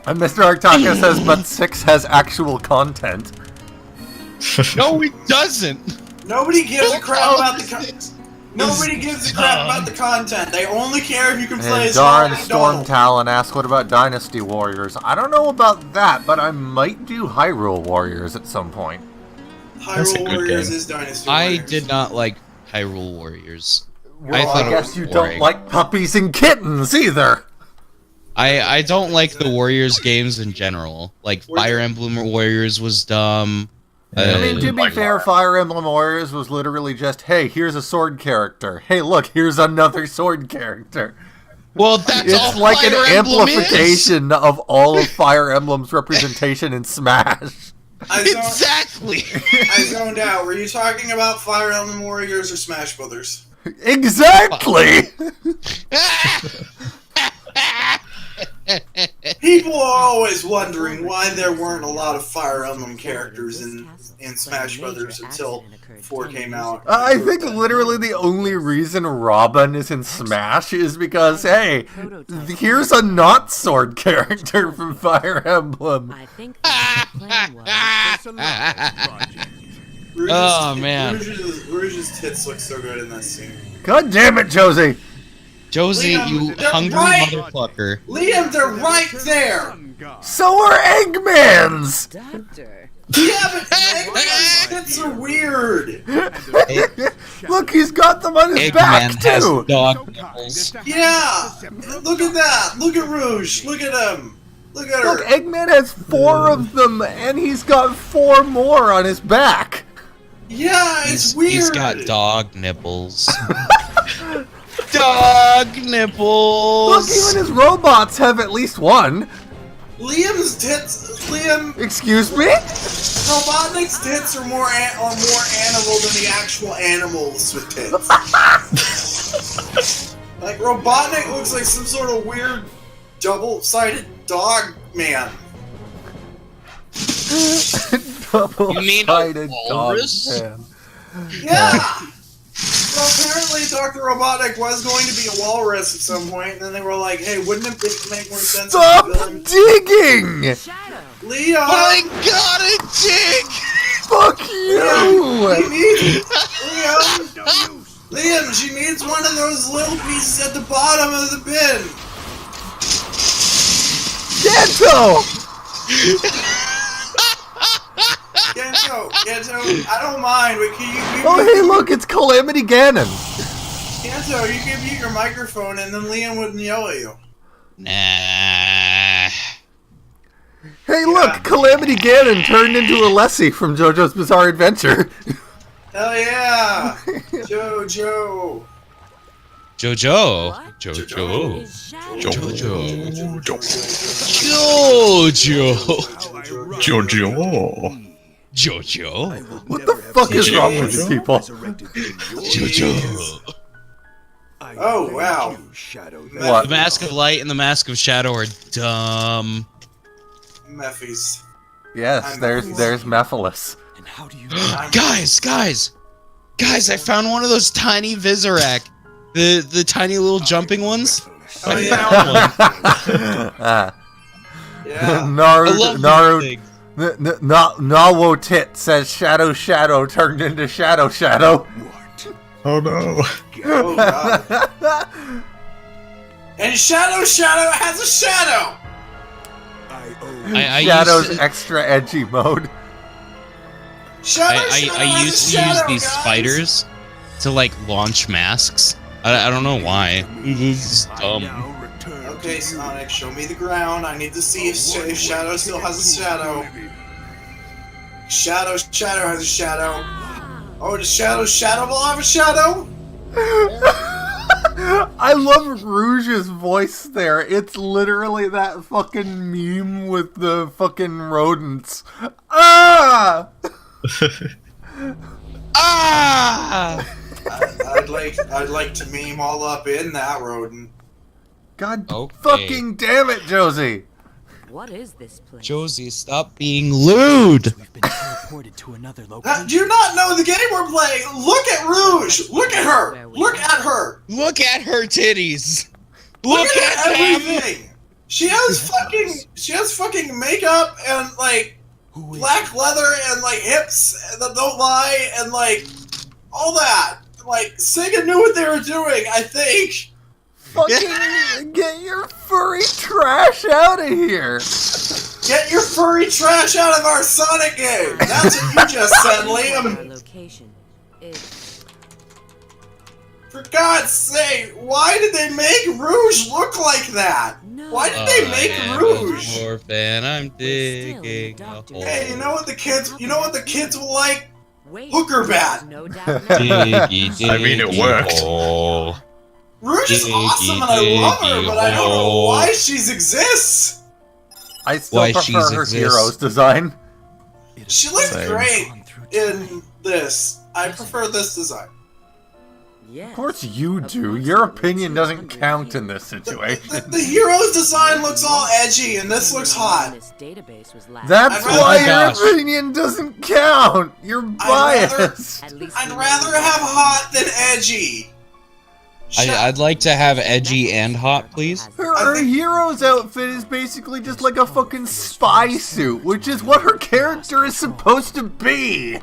And Mr. Arctaka says, but 6 has actual content. No, it doesn't. Nobody gives a crap about the Nobody gives a crap about the content. They only care if you can play And as Darn Sonic Storm Donald. Talon asks, what about Dynasty Warriors? I don't know about that, but I might do Hyrule Warriors at some point. That's a Hyrule good Warriors game. is Dynasty I Warriors. did not like Hyrule Warriors. Well, thought I it guess was you boring. don't like puppies and kittens either. I don't like the Warriors games in general. Like Fire Emblem Warriors was dumb. I mean, to be like fair, Mario. Fire Emblem Warriors was literally just, hey, here's a sword character. Hey, look, here's another sword character. Well, that's It's all like Fire an Emblem is. amplification of all of Fire Emblem's representation in Smash. Exactly. I zoned out. Were you talking about Fire Emblem Warriors or Smash Brothers? Exactly! People are always wondering why there weren't a lot of Fire Emblem characters in Smash Brothers until 4 came out. I think literally the only reason Robin is in Smash is because, hey, here's a not sword character from Fire Emblem. I think the plan was Oh, man. Rouge's tits look so good in that scene. God damn it, Josie! Josie, Liam, you they're hungry right. motherfucker. Liam, they're right there! So are Eggman's! Doctor. Yeah, but Eggman's tits are weird! Look, he's got them on his back, Eggman has too! dog nipples. Yeah! Look at that! Look at Rouge! Look at him! Look at her! Look, Eggman has 4 of them, and he's got 4 more on his back. Yeah, it's weird! He's got dog nipples. Dog nipples. Look, even his robots have at least 1. Liam's tits... Liam... Excuse me? Robotnik's tits are more animal than the actual animals with tits. Like, Robotnik looks like some sort of weird double-sided dog man. You mean a Double-sided walrus? man. Yeah! Well, apparently Dr. Robotnik was going to be a walrus at some point, and then they were like, hey, wouldn't it make more sense Stop if the villain... digging! Shadow. Leo! I gotta dig. Fuck He you! needs... Liam, she needs one of those little pieces at the bottom of the bin! Ganto! Ganto, I don't mind, but can you... Oh, hey, look, it's Calamity Ganon. Ganto, you can mute your microphone and then Liam wouldn't yell at you. Nah. Hey, look, Calamity Ganon turned into Alessi from JoJo's Bizarre Adventure. Hell yeah! Jojo! Jojo. What? Jojo. Is Shadow. Jojo. Jojo. Jojo. Jojo. What the fuck is wrong with these people? Jojo. Oh, wow. What? The Mask of Light and the Mask of Shadow are dumb. Mephies. Yes, there's Mephiles. Guys! I found one of those tiny Visorak. The tiny little jumping ones. Oh, I yeah. found one. Yeah. I love these things. Nawo Tit says Shadow turned into Shadow. Oh no. Oh, God. And Shadow has a shadow! I Shadow's used, extra edgy mode. Shadow I used to use these spiders to like launch masks. I don't know why. It's dumb. Okay, Sonic, show me the ground. I need to see if Shadow still has a shadow. Shadow has a shadow. Oh, does Shadow have a shadow? I love Rouge's voice there. It's literally that fucking meme with the fucking rodents. Ah! Ah! I'd like to meme all up in that rodent. God Okay. fucking damn it, Josie! What is this place? Josie, stop being lewd. We've been teleported to another location. Do you not know the game we're playing? Look at Rouge! Look at her! Look at her! Look at her titties. Look Look at at them. everything! She has fucking makeup and like black leather and like hips that don't lie and like all that. Like Sega knew what they were doing, I think. Fucking get your furry trash out of here. Get your furry trash out of our Sonic game. That's what you just said, Our Liam. location is For God's sake, why did they make Rouge look like that? no. Why did they make Rouge? Orphan, I'm digging a hole. Hey, you know what the kids will like? Wait, Hooker bat. no doubt. Diggy, I mean, it worked. hole. Rouge is awesome and I love her, but I don't know why she exists. I still Why prefer she's her exists. hero's design. She looks Same. great in this. I prefer this design. Of course you do. Your opinion doesn't count in this situation. The hero's design looks all edgy and this looks hot. That's I'd rather- why Oh my gosh. your opinion doesn't count. You're biased. I'd rather have hot than edgy. I'd like to have edgy and hot, please. Her hero's outfit is basically just like a fucking spy suit, which is what her character is supposed to be.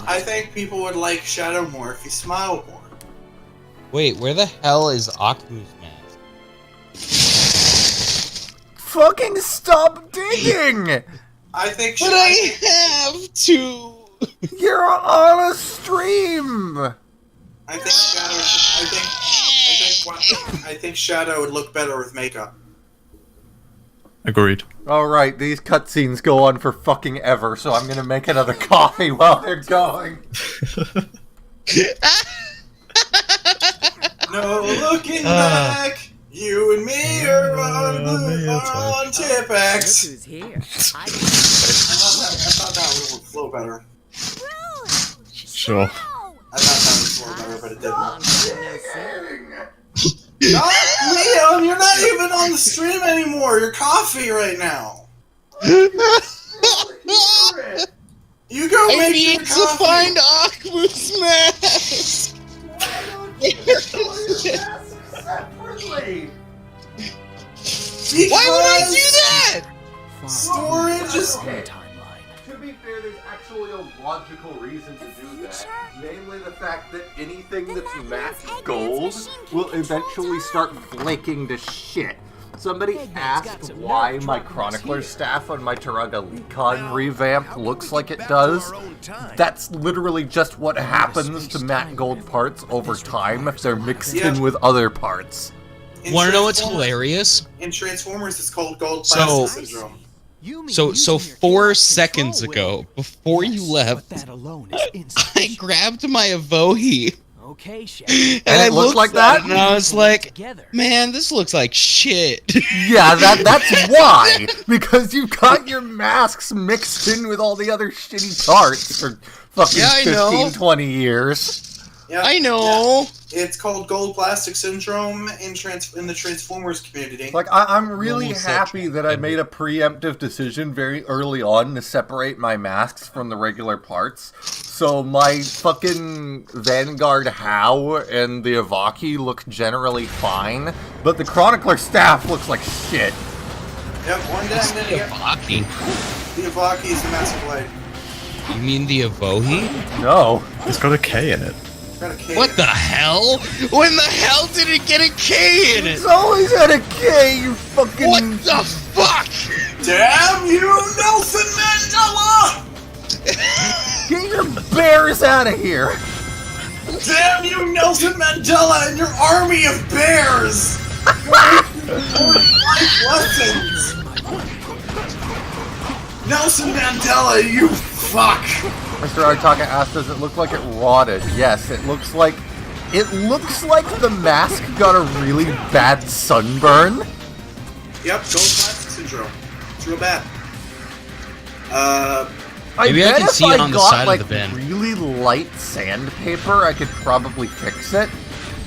I think people would like Shadow more if he smiled more. Wait, where the hell is Aku's mask? Fucking stop digging! I think. But I have to. You're on a stream! I think Shadow. I think Shadow would look better with makeup. Agreed. Alright, these cutscenes go on for fucking ever, so I'm gonna make another coffee while they're going. No looking back. You and me are on Tipex. Who's here? I thought that would flow better. Sure. I thought that would flow better, but it didn't. Long time no see. Leon, you're not even on the stream anymore. You're coffee right now. You go I make need your to coffee. find Aku's mask. Why would I do that? Storage is. To be fair, there's actually a logical reason to do that. Namely the fact that anything that's matte gold will eventually start flaking to shit. Somebody asked why my Chronicler staff on my Taraga Lecon revamp looks like it does. That's literally just what happens to matte gold parts over time if they're mixed in with other parts. Wanna know what's hilarious? In Transformers, it's called gold plastic syndrome. So 4 seconds ago, before you left, That alone is I insufficient. grabbed my Evohi Okay, Chef. and And I it looked looked like at that? it and I was like, Together. man, this looks like shit. Yeah, that's why! Because you've got your masks mixed in with all the other shitty parts for fucking Yeah, I know. 15, 20 years. Yep. I know. It's called gold plastic syndrome in the Transformers community. Like, I'm really Almost happy such that I made a preemptive decision very early on to separate my masks from the regular parts. So my fucking Vanguard How and the Avaki look generally fine, but the Chronicler staff looks like shit. Yep, one day I'm gonna get Avaki. the Avaki's Master Blade. You mean the Evohi? No. It's got a K in it. Got a K. What the hell? When the hell did it get a K in it? It's always had a K, you fucking... What the fuck? Damn you, Nelson Mandela! Get your bears out of here! Damn you, Nelson Mandela, and your army of bears! Life lessons! Nelson Mandela, you fuck! Mr. Artaka asked, does it look like it rotted? Yes, it looks like the mask got a really bad sunburn. Yep, gold plastic syndrome. It's real bad. Maybe I bet can if see it on the got, side of like, the bin. really light sandpaper, I could probably fix it.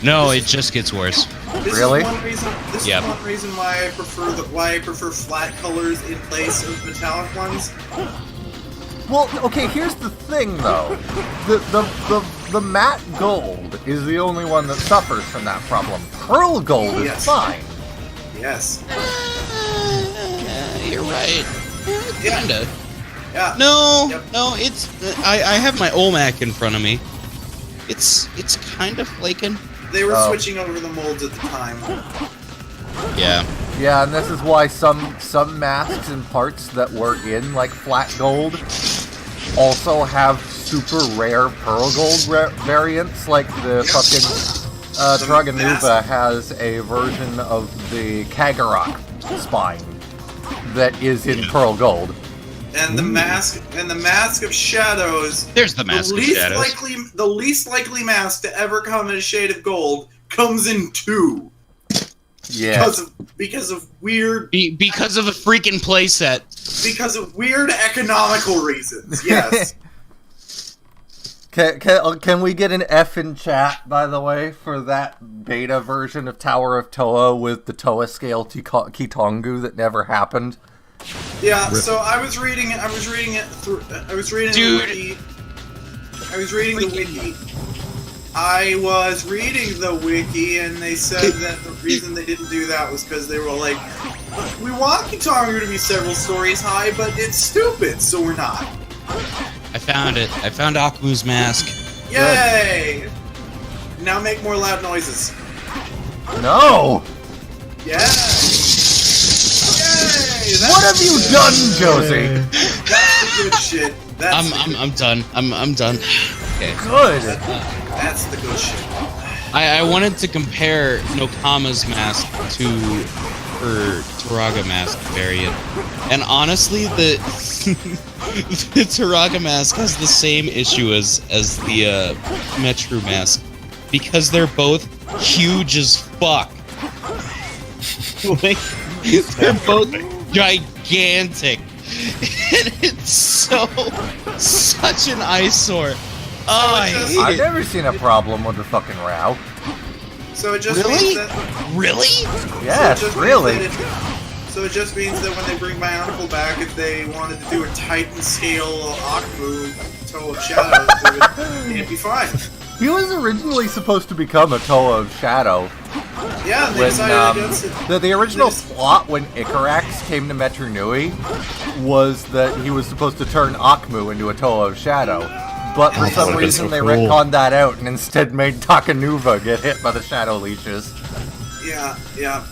No, it just gets worse. This Really? is one reason. This Yep. is one reason why I prefer flat colors in place of metallic ones. Well, okay, here's the thing though. The matte gold is the only one that suffers from that problem. Pearl gold is Yes. fine. Yes. you're right. Yeah. Kinda. Yeah. No, Yep. no, it's I have my Olmec in front of me. It's kind of flaking. They were switching over the molds at the time. Yeah. Yeah, and this is why some masks and parts that were in like flat gold also have super rare pearl gold variants. Like the fucking Draganuva has a version of the Kagarok spine that is in pearl gold. And the mask of shadows. There's the mask of shadows. The least likely mask to ever come in a shade of gold comes in 2. Yeah. Because of weird. Because of a freaking playset. Because of weird economical reasons. Yes. Can we get an F in chat, by the way, for that beta version of Tower of Toa with the Toa scale Kitongu that never happened? Yeah, so I was reading the wiki. I was reading the wiki, and they said that the reason they didn't do that was because they were like, we want Kitongu to be several stories high, but it's stupid, so we're not. I found it. I found Akumu's mask. Yay! Now make more loud noises. No! Yeah! Yay! What have you done, Josie? That's the good shit. I'm done. I'm done. Okay. Good. That's the good shit. I wanted to compare Nokama's mask to her Turaga mask variant, and honestly, the the Turaga mask has the same issue as the Metru mask, because they're both huge as fuck. Like, they're both gigantic, and it's such an eyesore. Oh, I hate I've it. never seen a problem with the fucking Rao. So it just Really? means that. Really? Yes, So it just really. means that so it just means that when they bring Bionicle back, if they wanted to do a Titan scale Akumu Toe of Shadows, it'd be fine. He was originally supposed to become a Toa of Shadow. Yeah, they When, decided against it. the original plot when Icarax came to Metru Nui was that he was supposed to turn Akumu into a Toa of Shadow. But for That some would've been reason so they cool. retconned that out and instead made Takanuva get hit by the Shadow Leeches. Yeah, yeah.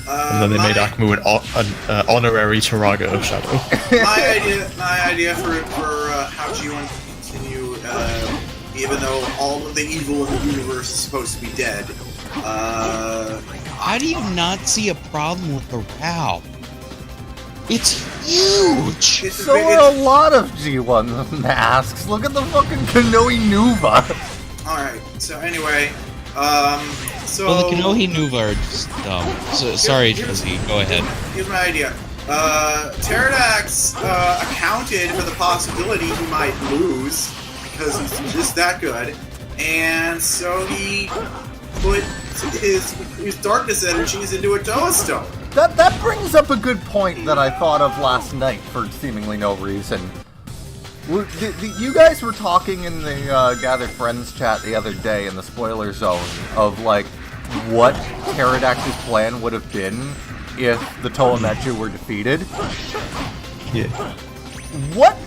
And then they made Akumu an honorary Turaga of Shadow. my idea for how G1 can continue, even though all of the evil in the universe is supposed to be dead. How do you not see a problem with the Rao? It's huge! It's So are a lot of G1 masks. Look at the fucking Kanoe Nuva. Alright, so anyway, so... Well, the Kanohi Nuva are just dumb. So, sorry, Josie, go ahead. Here's my idea. Pterodax accounted for the possibility he might lose, because he's just that good, and so he put his darkness energies into a Toa Stone. That brings up a good point that I thought of last night for seemingly no reason. You guys were talking in the Gathered Friends chat the other day in the spoiler zone of, like, what Pterodax's plan would have been if the Toa Metru were defeated. Yeah. What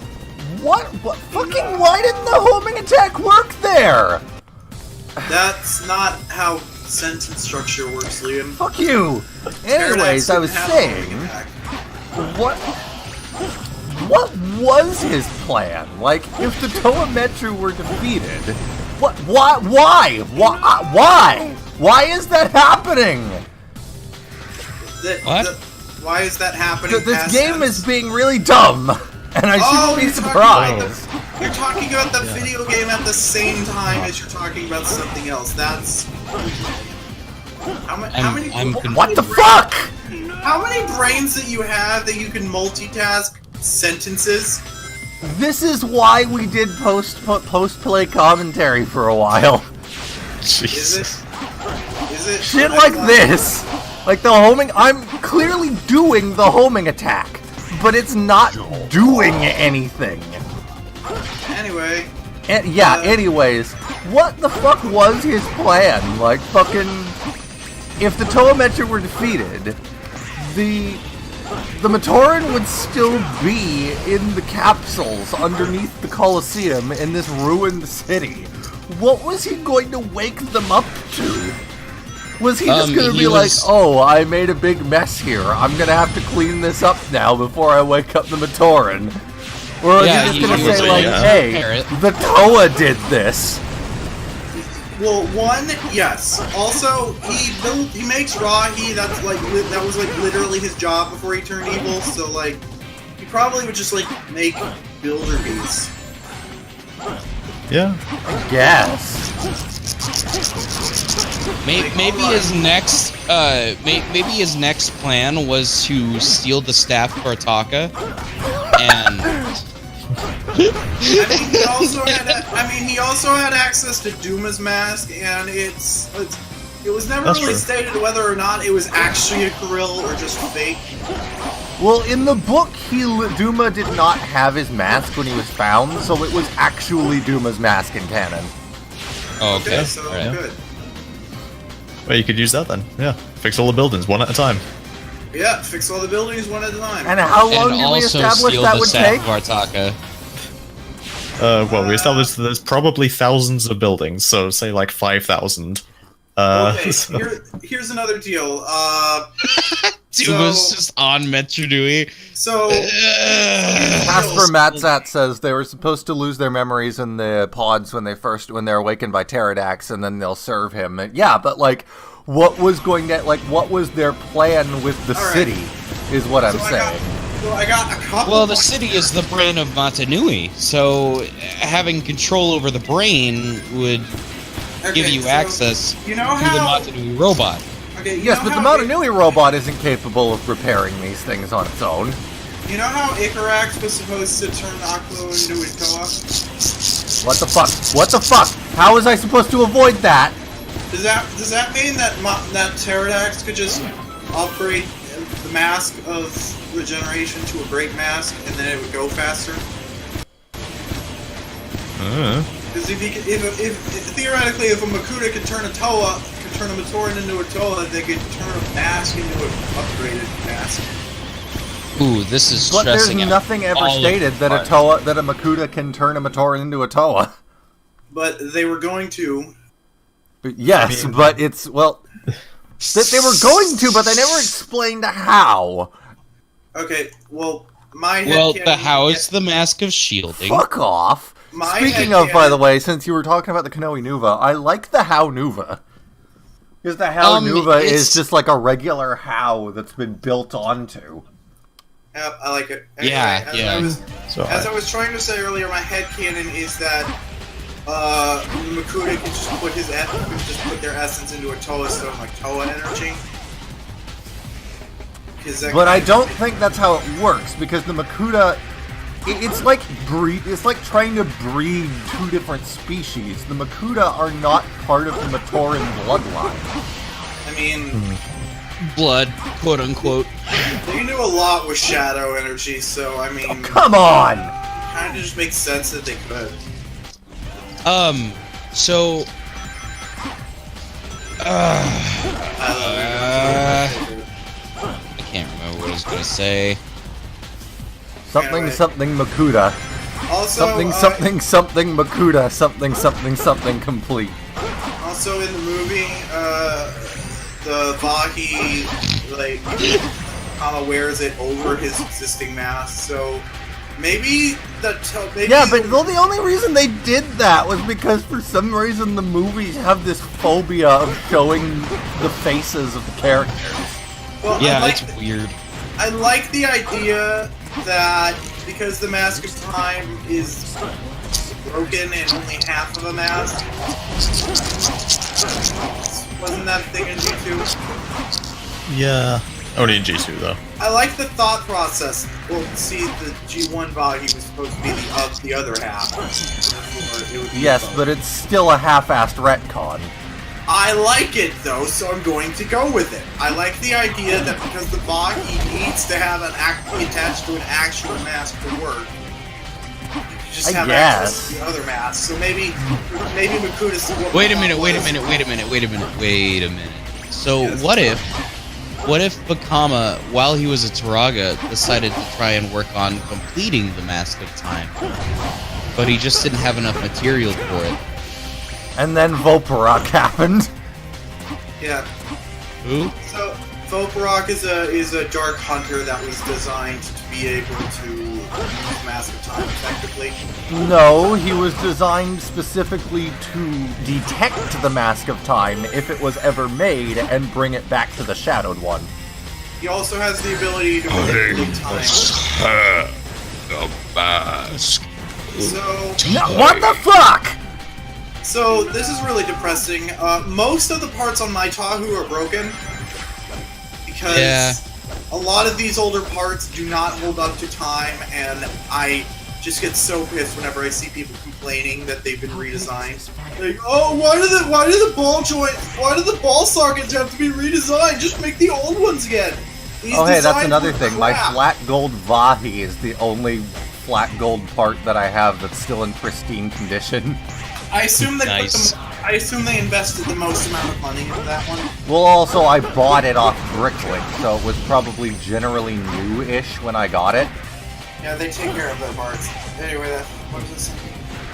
fucking, why didn't the homing attack work there? That's not how sentence structure works, Liam. Fuck you! Anyways, Pterodax I was didn't have a saying, homing attack. what was his plan? Like, if the Toa Metru were defeated, why is that happening? What? Why is that happening? This past game tense? is being really dumb, and I shouldn't be you're surprised. You're talking about the video game at the same time as you're talking about something else. That's... How many... What the fuck? How many brains that you have that you can multitask sentences? This is why we did post-play commentary for a while. Jesus. Is it? Shit like this! Like the homing, I'm clearly doing the homing attack, but it's not doing anything. Anyway. Anyways, what the fuck was his plan? Like, fucking... If the Toa Metru were defeated, the the Matoran would still be in the capsules underneath the Colosseum in this ruined city. What was he going to wake them up to? Was he just going to be like, oh, I made a big mess here. I'm going to have to clean this up now before I wake up the Matoran? Or is he just going to say, like, hey, the Toa did this? Well, one, yes. Also, he makes Rahi. That was like literally his job before he turned evil. So like, he probably would just like make builder bees. Yeah, I guess. Maybe his next, maybe his next plan was to steal the staff for Ataka, and. He also had access to Duma's mask, and it was never really stated whether or not it was actually a Kirill or just fake. Well, in the book, Duma did not have his mask when he was found, so it was actually Duma's mask in canon. Oh, okay. So good. Well, you could use that then. Yeah, fix all the buildings one at a time. Yeah, fix all the buildings one at a time. And how long did we establish that would take? Well, we established that there's probably thousands of buildings, so say like 5,000. Okay, here's another deal. Duma's just on Metrodui. So, Casper Matzat says they were supposed to lose their memories in the pods when they're awakened by Pterodax, and then they'll serve him. And, yeah, but like, what was their plan with the city? Is what I'm saying. I got a couple. Well, the city is the brain of Matanui, so having control over the brain would give you access to the Matanui robot. Okay, yes, but the Matanui robot isn't capable of repairing these things on its own. You know how Icarax was supposed to turn Aklo into a Toa? What the fuck? What the fuck? How was I supposed to avoid that? Does that mean that Pterodax could just upgrade the mask of regeneration to a great mask, and then it would go faster? Because theoretically, if a Makuta could turn a Toa, could turn a Matoran into a Toa, they could turn a mask into an upgraded mask. Ooh, this is but stressing there's nothing ever stated that a Makuta can turn a Matoran into a Toa. But they were going to. Yes, but it's that they were going to, but they never explained how. Okay, well, the how is the mask of shielding. Fuck off. Speaking of, by the way, since you were talking about the Kanoe Nuva, I like the How Nuva. Because the How Nuva is just like a regular How that's been built onto. Yep, I like it. Anyway, as I was trying to say earlier, my headcanon is that Makuta can just put their essence into a Toa stone, like Toa energy. But I don't think that's how it works, because the Makuta, it's like trying to breed two different species. The Makuta are not part of the Matoran bloodline. I mean, blood, quote unquote. They can do a lot with shadow energy, so I mean, come on. Kind of just makes sense that they could. So. I can't remember what I was gonna say. Something Makuta. Also, something Makuta. Something complete. Also in the movie, the Vahi kind of wears it over his existing mask, so maybe but the only reason they did that was because for some reason the movies have this phobia of showing the faces of the characters. Well, yeah, it's weird. I like the idea that because the Mask of Time is broken and only half of a mask. Wasn't that a thing in G2? Yeah. Only in G2 though. I like the thought process. Well, see, the G1 Vahi was supposed to be the other half. Yes, but it's still a half-assed retcon. I like it though, so I'm going to go with it. I like the idea that because the Vahi needs to have be attached to an actual mask to work, you just have access to the other mask. So maybe Makuta's. Wait a minute. So what if What if Bakama, while he was a Turaga, decided to try and work on completing the Mask of Time, but he just didn't have enough material for it? And then Voparok happened. Yeah. Who? So Voparok is a dark hunter that was designed to be able to use Mask of Time effectively. No, he was designed specifically to detect the Mask of Time if it was ever made and bring it back to the Shadowed One. He also has the ability to manipulate time. The mask. So What the fuck?! So this is really depressing. Most of the parts on my Tahu are broken because a lot of these older parts do not hold up to time, and I just get so pissed whenever I see people complaining that they've been redesigned. Like, oh, why do the ball sockets have to be redesigned? Just make the old ones again. These Oh hey, that's designs another were thing. My crap. flat gold Vahi is the only flat gold part that I have that's still in pristine condition. I assume they Nice. I assume they invested the most amount of money into that one. Well, also, I bought it off Bricklink, so it was probably generally new-ish when I got it. Yeah, they take care of their parts. Anyway, what is this?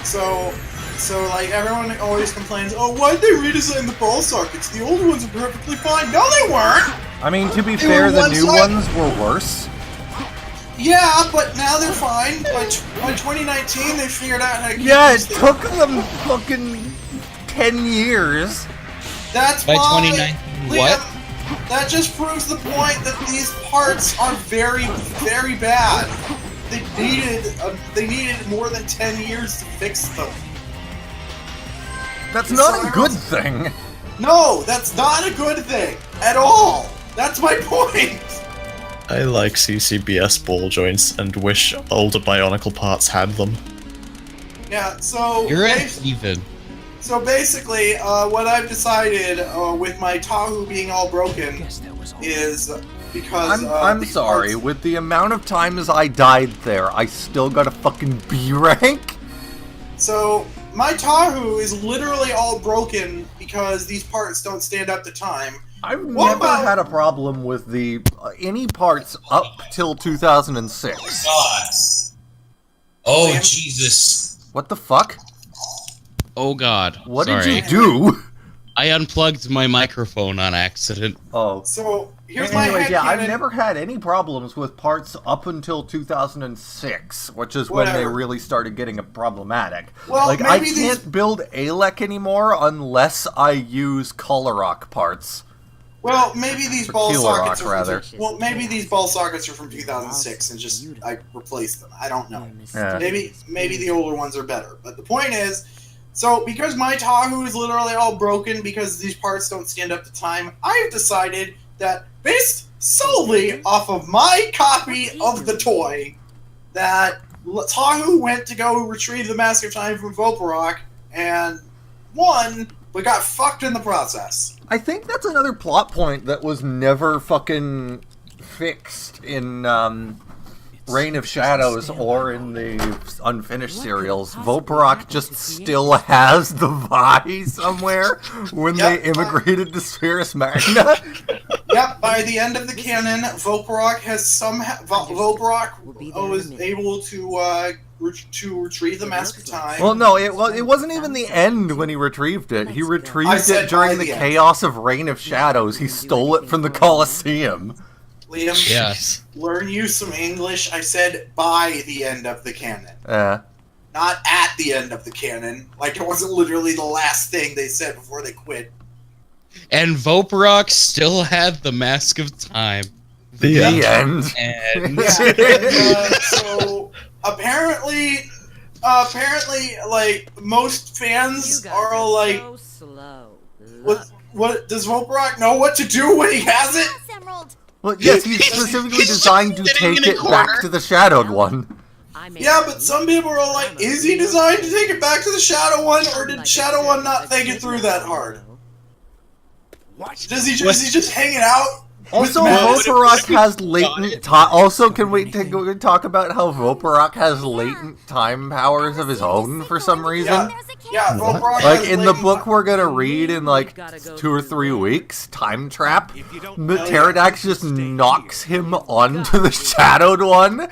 So like everyone always complains, oh, why'd they redesign the ball sockets? The old ones were perfectly fine. No, they weren't. I mean, to be They fair, were the new one-sided. ones were worse. Yeah, but now they're fine. By 2019, they figured out how to keep Yeah, it these things. took them fucking 10 years. That's By why, 2019, Liam, what? That just proves the point that these parts are very, very bad. They needed more than 10 years to fix them. That's not a good thing. No, that's not a good thing at all. That's my point. I like CCBS ball joints and wish older Bionicle parts had them. Yeah, so You're at even. so basically, what I've decided with my Tahu being all broken is because I'm these sorry, parts- with the amount of times I died there, I still got a fucking B rank? So my Tahu is literally all broken because these parts don't stand up to time. I've What never about- had a problem with the any parts up till 2006. God. Oh, Liam? Jesus. What the fuck? Oh god. What Sorry. did you do? I unplugged my microphone on accident. Oh. So here's my Anyways, yeah, I've headcanon. never had any problems with parts up until 2006, which is when they Whatever. really started getting problematic. Well, like, I maybe can't these- build Alec anymore unless I use Colorock parts. Well, maybe these ball Killer sockets Rock, are rather. Well, maybe these ball sockets are from 2006 and just I replaced them. I don't know. Yeah. Maybe the older ones are better. But the point is, so because my Tahu is literally all broken because these parts don't stand up to time, I have decided that based solely off of my copy of the toy, that Tahu went to go retrieve the Mask of Time from Voparok and won, but got fucked in the process. I think that's another plot point that was never fucking fixed in Reign of Shadows or in the unfinished serials. Voparok just still has the Vi somewhere when Yep. they immigrated to Spherus Magna. Yep, by the end of the canon, Voparok has Voparok was able to retrieve the Mask of Time. Well, no, it wasn't even the end when he retrieved it. He I retrieved said it during by the the end. chaos of Reign of Shadows. He stole it from the Colosseum. Liam, Yes. learn you some English. I said by the end of the canon, Uh, not at the end of the canon. Like it wasn't literally the last thing they said before they quit. And Voparok still had the Mask of Time. the end. And So apparently, like most fans are like, so slow. what does Voparok know what to do when he has it? Emerald. Well, yes, he's specifically he's designed to sitting take in a it corner. back to the Shadowed One. Yeah, but some people are like, is he designed to take it back to the Shadow One, or did Shadow One not think it through that hard? What? Is he just hanging out? Also, Well, Voporok has latent time. Also, can we talk about how Voporok has latent time powers of his own for some reason? Yeah, Voporok Like has in the latent book we're gonna read in like 2 or 3 weeks, Time Trap, the Pterodax just knocks him onto the Shadowed One,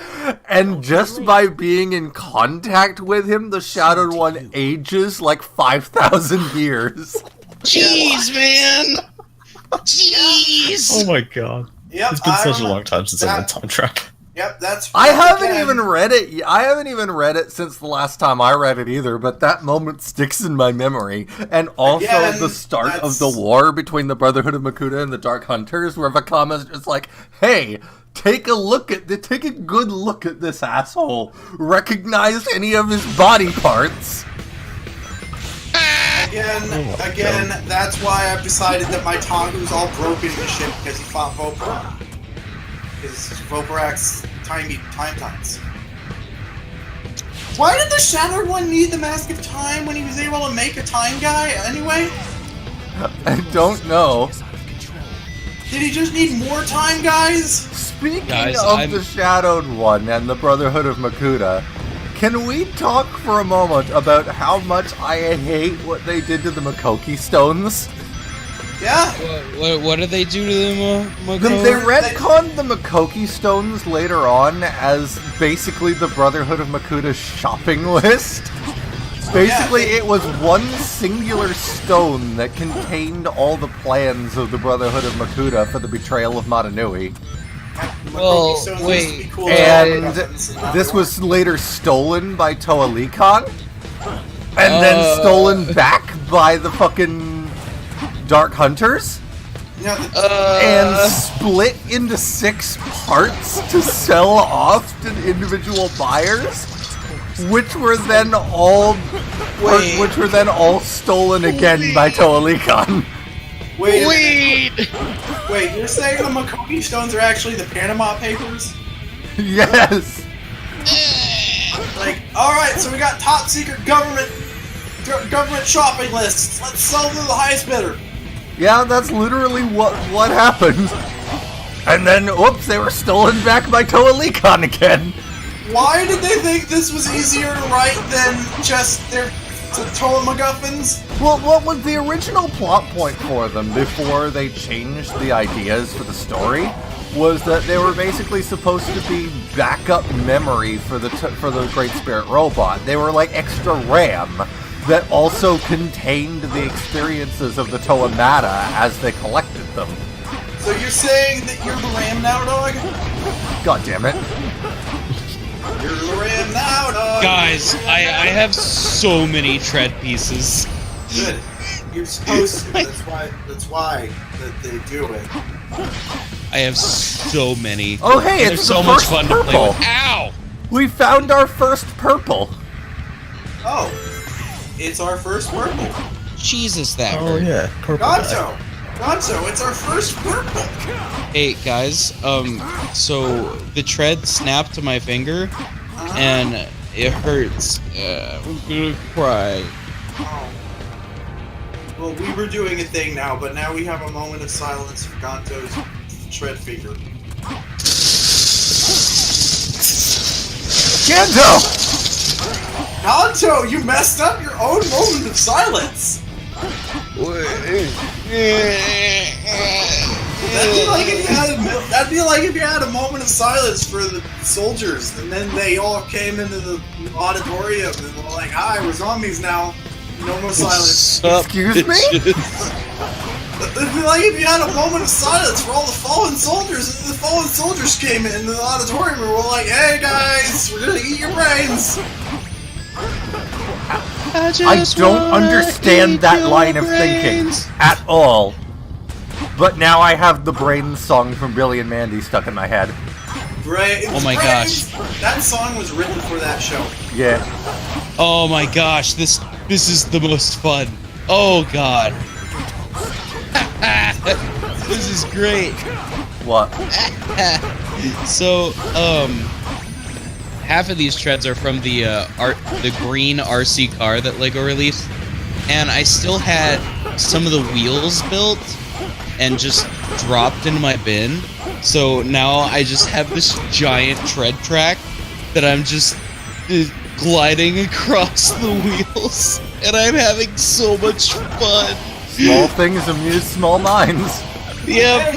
and just by being in contact with him, the Shadowed One ages like 5,000 years. Jeez, man. Jeez. Oh my god. Yep, It's been such a remember long time since I read Time Trap. Yep, that's. I haven't again, even read it. I haven't even read it since the last time I read it either. But that moment sticks in my memory, and also Again, the start of that's- the war between the Brotherhood of Makuta and the Dark Hunters, where Vakama's just like, "Hey, take a good look at this asshole. Recognize any of his body parts?" Again, that's why I've decided that my Tongu's all broken and shit because he fought Voporok. Because Voporak's time times. Why did the Shadowed One need the Mask of Time when he was able to make a time guy anyway? I don't know. Did he just need more time guys? Speaking Guys, of the Shadowed One and the Brotherhood of Makuta, can we talk for a moment about how much I hate what they did to the Makoki Stones? Yeah. What did they do to them, They retconned the Makoki Stones later on as basically the Brotherhood of Makuta's shopping list. Basically, it was one singular stone that contained all the plans of the Brotherhood of Makuta for the betrayal of Matanui. Well, Stones wait. used to be cool And weapons, not this wrong. was later stolen by Toa Likan, and then stolen back by the fucking Dark Hunters, No, and split into 6 parts to sell off to individual buyers, which were then all stolen again by Toa Likan. wait, you're saying the Makoki Stones are actually the Panama Papers? Yes. Like, alright, so we got top secret government shopping lists. Let's sell them to the highest bidder. Yeah, that's literally what happened. And then, whoops, they were stolen back by Toa Likan again. Why did they think this was easier to write than just their Toa MacGuffins? Well, what was the original plot point for them before they changed the ideas for the story? Was that they were basically supposed to be backup memory for the Great Spirit robot. They were like extra RAM that also contained the experiences of the Toa Mata as they collected them. So you're saying that you're the Ram now, dog? God damn it. You're the Ram now, dog. Guys, I have so many tread pieces. Good. You're supposed to. That's why that they do it. I have so many. Oh hey, They're it's so the much first fun to play purple. with. Ow! We found our first purple. Oh, it's our first purple. Jesus, that Oh hurt. yeah, purple guy. Gonzo, it's our first purple. Hey guys, so the tread snapped to my finger, and it hurts. I'm gonna cry. Oh. Well, we were doing a thing now, but now we have a moment of silence for Ganto's shred finger. Ganto! Ganto, you messed up your own moment of silence. That'd be like if you had a moment of silence for the soldiers, and then they all came into the auditorium and were like, "Hi, we're zombies now. No more silence." Excuse me? It'd be like if you had a moment of silence for all the fallen soldiers, and the fallen soldiers came into the auditorium and were like, "Hey guys, we're gonna eat your brains." I don't understand that line of thinking at all. But now I have the Brains song from Billy and Mandy stuck in my head. Oh my gosh. That song was written for that show. Yeah. Oh my gosh, this is the most fun. Oh god. This is great. What? So, half of these treads are from the green RC car that LEGO released, and I still had some of the wheels built, and just dropped into my bin. So now I just have this giant tread track that I'm just gliding across the wheels, and I'm having so much fun. Small things amuse small minds. Yep.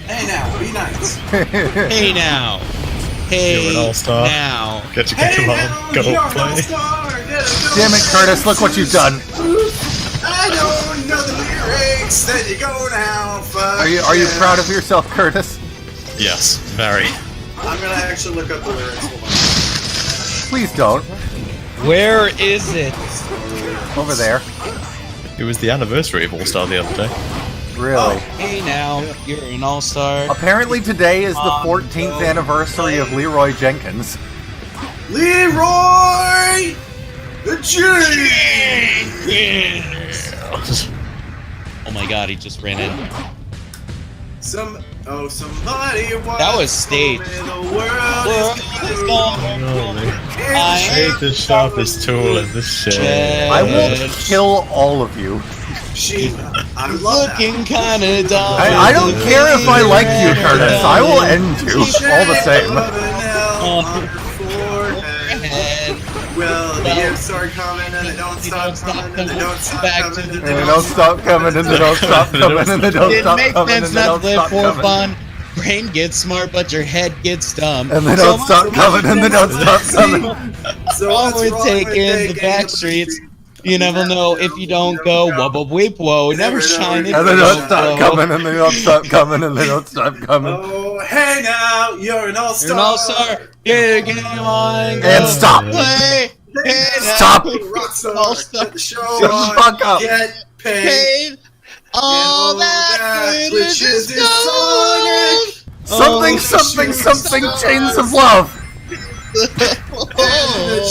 Hey now, be nice. Hey now. You're Hey an all-star. now. Get your Hey game now, on. Go you're an play. all-star. Damn it, Curtis! Look what you've done. I don't know the lyrics. Then you go now. Fuck Are you proud of yourself, Curtis? Yes, very. I'm gonna actually look up the lyrics. Hold on. Please don't. Where is it? Over there. It was the anniversary of All Star the other day. Really? Hey now, you're an all-star. Apparently today is the 14th anniversary of Leroy Jenkins. Leroy Jenkins. Oh my god, he just ran in. Somebody That was staged. The world is gone. I hate the sharpest tool in the shed. I will kill all of you. I love that. looking kinda dumb. I don't care if I like you, Curtis. I will end you all the same. Well, the years start coming and they don't stop coming and they don't stop coming and And they don't stop coming, and they don't stop coming, and they don't It stop makes coming, sense and they not don't to live stop for coming. fun. Brain gets smart, but your head gets dumb. And they don't stop coming, and they don't stop coming. So While what's we're wrong with taking the back streets, you never know if you don't go wubba weep whoa. Never shine it. And they don't stop coming, and they don't stop coming, and they don't stop coming. Oh, hey now, you're an all-star. You're an all-star. Get a game on. Go And stop. play. Hey now. Stop. Rockstar. All-star. Get the show Shut the on. fuck up. Get paid. Paid. All that which is gold. Something, something, something, chains of love. The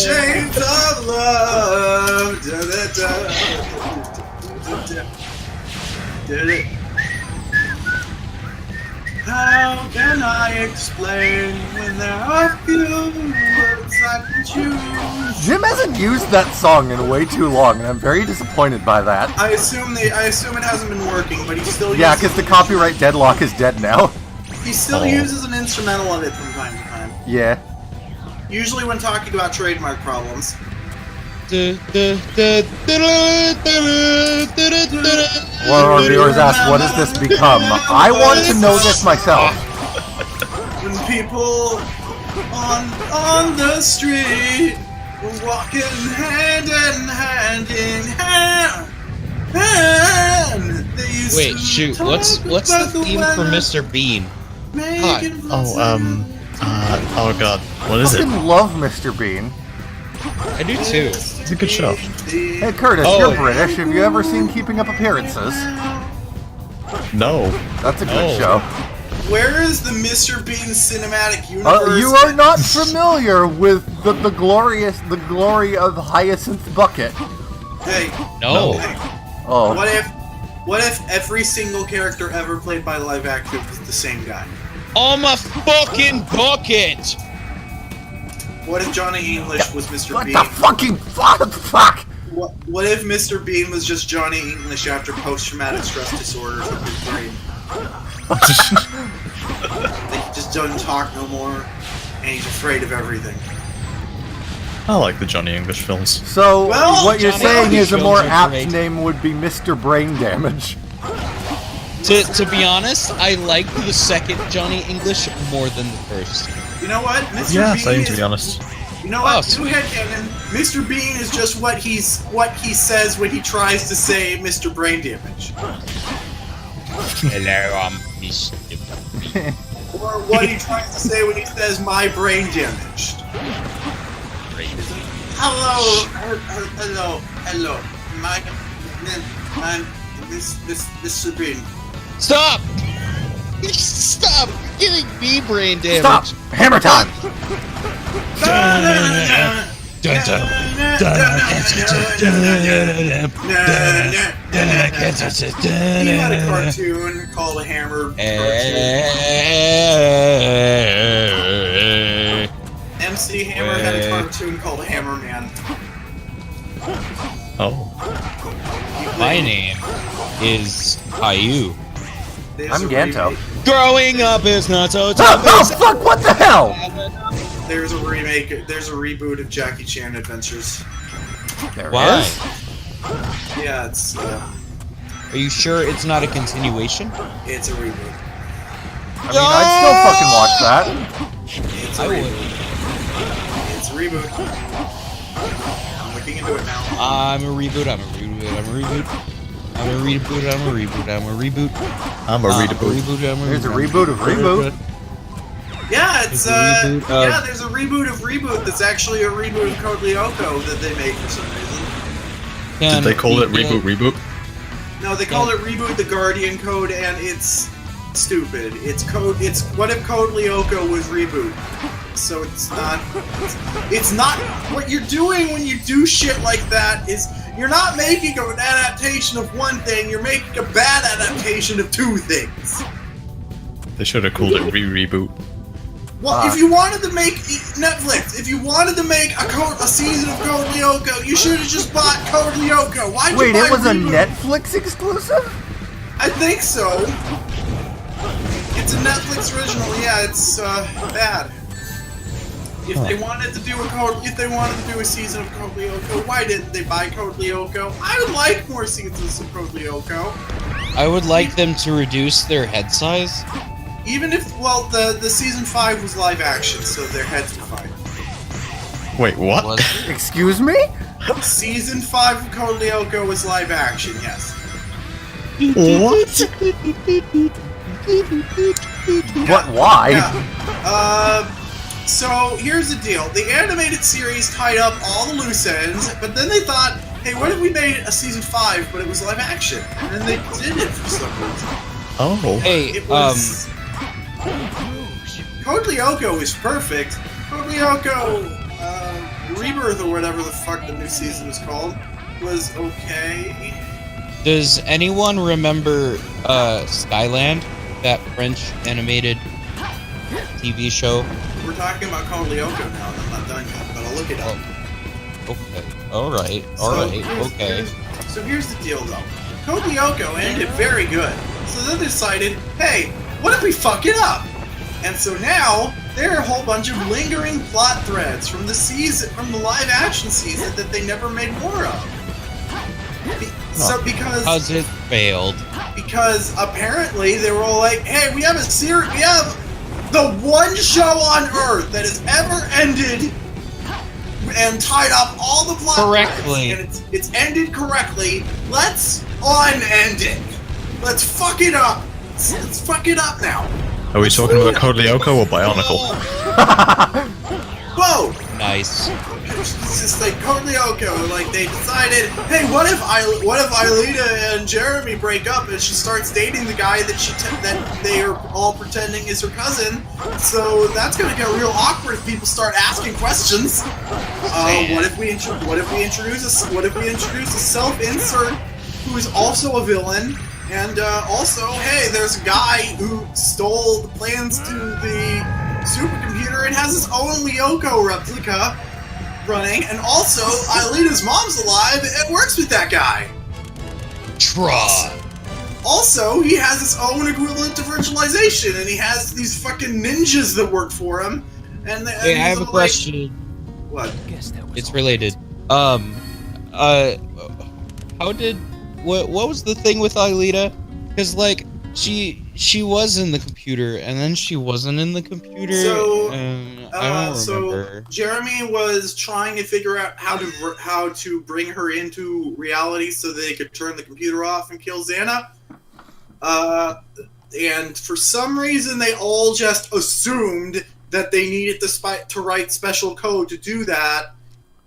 chains of love. Da, da, da. Did it? How can I explain when there are few words I can choose? Jim hasn't used that song in way too long, and I'm very disappointed by that. I assume it hasn't been working, but he still Yeah, uses because the copyright deadlock is dead now. he still uses an instrumental of it from time to time. Yeah. Usually when talking about trademark problems. One of our viewers asked, what has this become? I want to know this myself. When people on the street were walking hand in hand in hand. They used Wait, to shoot. talk What's the about theme weather, for Mr. Bean? making Oh god, what is I it? fucking love Mr. Bean. I do too. It's a good show. Hey Curtis, Oh. you're British. Have you ever seen Keeping Up Appearances? No. That's a good Oh. show. Where is the Mr. Bean cinematic universe? You are not familiar with the glory of Hyacinth Bucket. Hey, No. hey, Oh. what if every single character ever played by live action was the same guy? Oh my fucking bucket! What if Johnny English was Mr. What Bean? the fucking fuck? What if Mr. Bean was just Johnny English after post-traumatic stress disorder took his brain? Like, he just doesn't talk no more, and he's afraid of everything. I like the Johnny English films. So, Well, what you're Johnny saying English is a more films are apt great. name would be Mr. Brain Damage. To be honest, I like the second Johnny English more than the first. You know what? Mr. Yeah, Bean same is, to be honest. You know what? Oh, New headcanon. Mr. Bean is just what he says when he tries to say Mr. Brain Damage. Hello, I'm Mr. Or what he tries to say when he says my brain damaged. Hello. This Mr. Bean. Stop! Stop giving me brain damage. Stop! Hammer time! He had a cartoon called a Hammer cartoon. MC Hammer had a cartoon called Hammer Man. Oh. My name is Caillou. There's I'm a Ganto. remake- Growing up is not so Oh, tough. oh fuck! What the hell? There's a remake. There's a reboot of Jackie Chan Adventures. There it Why? is. Yeah, it's Are you sure it's not a continuation? it's a reboot. I mean, I'd still fucking watch that. It's a I reboot. would. It's a reboot. I'm looking into it now. I'm a reboot. I'm a reboot. I'm a reboot. I'm a reboot. I'm a reboot. I'm a reboot. I'm a reboot. There's a reboot of reboot. Yeah, it's There's a reboot of- yeah. There's a reboot of reboot that's actually a reboot of Code Lyoko that they made for some reason. Did they call it Reboot Reboot? No, they called it Reboot the Guardian Code, and it's stupid. It's code. It's what if Code Lyoko was reboot? So it's not. It's not. What you're doing when you do shit like that is you're not making an adaptation of one thing. You're making a bad adaptation of two things. They should have called it Reboot. Well, if you wanted to make Netflix, if you wanted to make a season of Code Lyoko, you should have just bought Code Lyoko. Why'd Wait, you buy it was a Reboot? Netflix exclusive? I think so. It's a Netflix original. Yeah, it's bad. If they wanted to do a season of Code Lyoko, why didn't they buy Code Lyoko? I would like more seasons of Code Lyoko. I would like them to reduce their head size. Even if, well, the season 5 was live action, so their heads were fine. Wait, what? Was it? Excuse me? Season 5 of Code Lyoko was live action, yes. What? What? Why? Yeah. So here's the deal. The animated series tied up all the loose ends, but then they thought, hey, what if we made a season 5, but it was live action? And then they did it for some reason. Oh. Hey, It was... Code Lyoko is perfect. Code Lyoko, Rebirth or whatever the fuck the new season is called, was okay. does anyone remember Skyland, that French animated TV show? We're talking about Code Lyoko now, and I'm not done yet, but I'll look it up. Okay. Alright, okay. So here's the deal, though. Code Lyoko ended very good. So then they decided, hey, what if we fuck it up? And so now there are a whole bunch of lingering plot threads from the live action season that they never made more of. Because it failed. Because apparently they were all like, hey, we have the one show on Earth that has ever ended and tied up all the plot Correctly. threads, and it's ended correctly. Let's unend it. Let's fuck it up. Let's fuck it up now. Are we talking about Code Lyoko or Bionicle? Whoa! Nice. It's just like Code Lyoko. Like they decided, hey, what if Aelita and Jeremy break up and she starts dating the guy that they are all pretending is her cousin? So that's gonna get real awkward if people start asking questions. What if we introduce a self-insert who is also a villain? And also, hey, there's a guy who stole the plans to the supercomputer and has his own Lyoko replica running, and also Aelita's mom's alive and works with that guy. Tron. Also, he has his own equivalent to virtualization, and he has these fucking ninjas that work for him. And Hey, I have a question. What? It's related. What was the thing with Aelita? Because like she was in the computer and then she wasn't in the computer. So, I don't remember. Jeremy was trying to figure out how to bring her into reality so they could turn the computer off and kill Xana. And for some reason, they all just assumed that they needed to write special code to do that,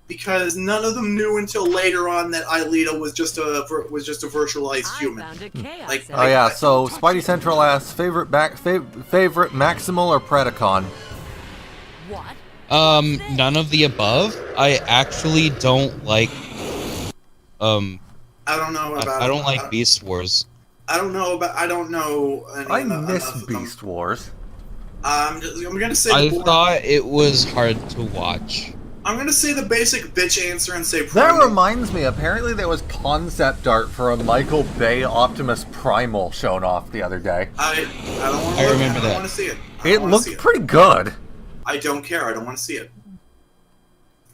because none of them knew until later on that Aelita was just a virtualized human. Oh yeah, so Spidey Central asks favorite Maximal or Predacon? None of the above. I actually don't like. I don't know about. I don't like Beast Wars. I don't know. I miss Beast Wars. I'm gonna say. I thought it was hard to watch. I'm gonna say the basic bitch answer and say That Primal. reminds me, apparently there was concept art for a Michael Bay Optimus Primal shown off the other day. I don't want to I look remember at it. I that. don't want to see it. I It don't wanna see looked pretty good. I don't care. I don't want to see it.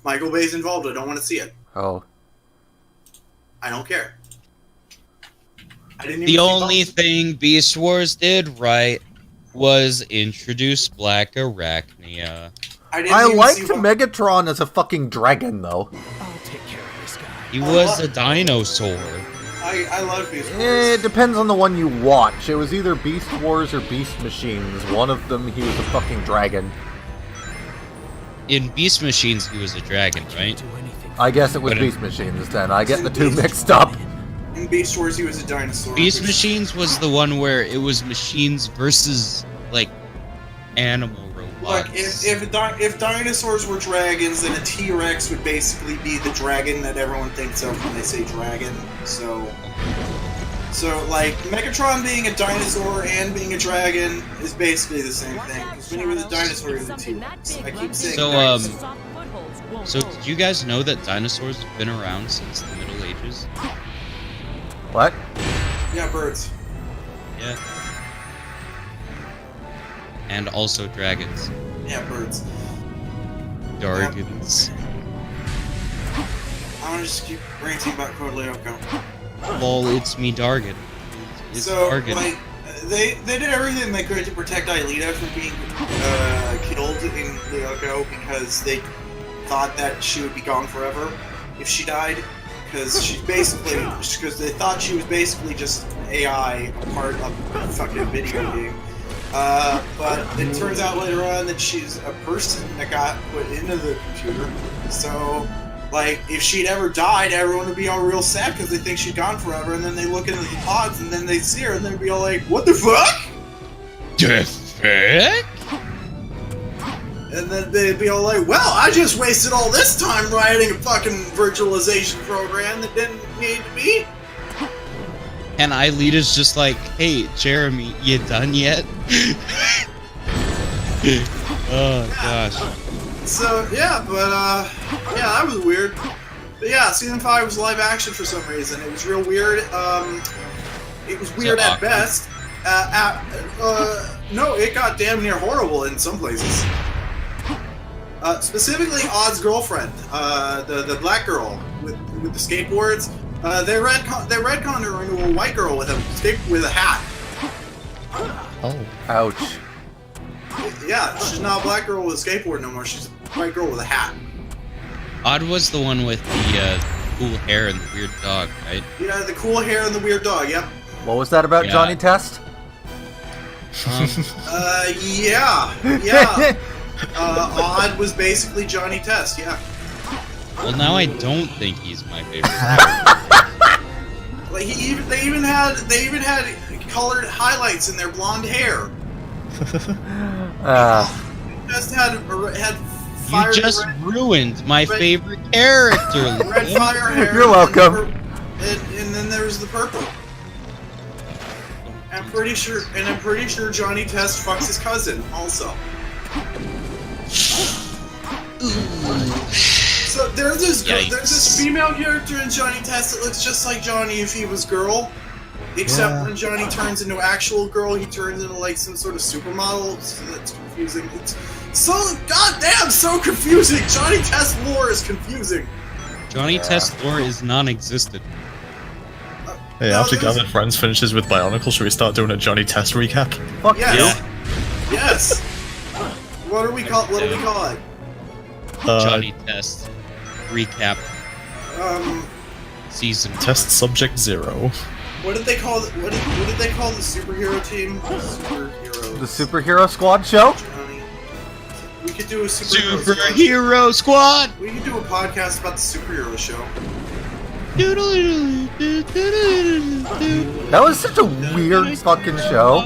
Michael Bay's involved. I don't want to see it. Oh. I don't care. I didn't even The see only Bones. thing Beast Wars did right was introduce Black Arachnia. I didn't I even liked see Bones. Megatron as a fucking dragon, though. I'll take care of this guy. He was a dinosaur. I love Beast Wars. It depends on the one you watch. It was either Beast Wars or Beast Machines. One of them, he was a fucking dragon. In Beast Machines, he was a dragon, right? Do anything. I guess it was But Beast Machines then. I get the two mixed up. In Beast Wars, he was a dinosaur. Beast which- Machines was the one where it was machines versus, like, animal robots. Look, if dinosaurs were dragons, then a T-Rex would basically be the dragon that everyone thinks of when they say dragon. So like, Megatron being a dinosaur and being a dragon is basically the same thing. Because when he was a dinosaur, he was a T-Rex. I keep saying So, dinosaur. So did you guys know that dinosaurs have been around since the Middle Ages? What? Yeah, birds. Yeah. And also dragons. Yeah, birds. Dargans. I want to just keep ranting about Code Lyoko. Lol, it's me, Dargan. It's So, Dargan. like, they did everything they could to protect Aelita from being killed in Lyoko because they thought that she would be gone forever if she died. Because they thought she was basically just AI, a part of a fucking video game. But it turns out later on that she's a person that got put into the computer. So, like, if she'd ever died, everyone would be all real sad because they think she's gone forever. And then they look into the pods and then they see her and they'd be all like, "What the fuck?" The fuck? And then they'd be all like, "Well, I just wasted all this time writing a fucking virtualization program that didn't need to be." And Aelita's just like, hey, Jeremy, you done yet? Oh, gosh. So, yeah, but, yeah, that was weird. But yeah, Season 5 was live action for some reason. It was real weird. It was weird at awkward? best. No, it got damn near horrible in some places. Specifically, Odd's girlfriend, the black girl with the skateboards. They retconned her into a white girl with a hat. Oh. Ouch. Yeah, she's not a black girl with a skateboard no more. She's a white girl with a hat. Odd was the one with the cool hair and the weird dog, right? Yeah, the cool hair and the weird dog. Yep. What was that about Yeah. Johnny Test? Yeah. Odd was basically Johnny Test. Yeah. Well, now I don't think he's my favorite. Like they even had colored highlights in their blonde hair. Just had fire. You just red, ruined my red- favorite character. red Logan. fire hair. You're welcome. And then there's the purple. I'm pretty sure Johnny Test fucks his cousin also. So there's this female character in Johnny Test that looks just like Johnny if he was girl, except when Johnny turns into actual girl, he turns into like some sort of supermodel. So that's confusing. It's so goddamn so confusing. Johnny Test lore is confusing. Johnny Test lore is non-existent. Hey, No, after there's- Gathered Friends finishes with Bionicle, should we start doing a Johnny Test recap? Fuck Yes. you. Yes. What do we call it? Johnny Test recap season. Test Subject 0. What did they call the superhero team? The Superhero Squad show? Johnny. We could do a superhero squad. Superhero Squad. We could do a podcast about the superhero show. That was such a weird fucking show.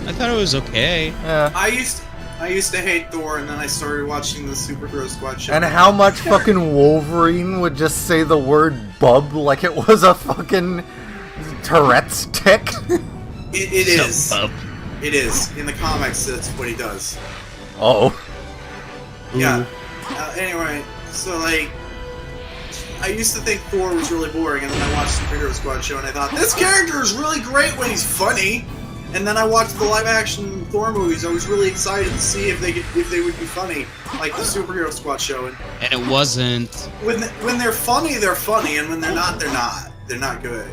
I thought it was okay. Yeah. I used to hate Thor, and then I started watching the Superhero Squad show. And how much fucking Wolverine would just say the word bub like it was a fucking Tourette's tick? It is. Up. It is. In the comics, that's what he does. Oh. Yeah. Anyway, so like, I used to think Thor was really boring, and then I watched Superhero Squad show, and I thought, this character is really great when he's funny. And then I watched the live-action Thor movies. I was really excited to see if they would be funny, like the Superhero Squad show. And it wasn't. When they're funny, and when they're not, they're not. They're not good.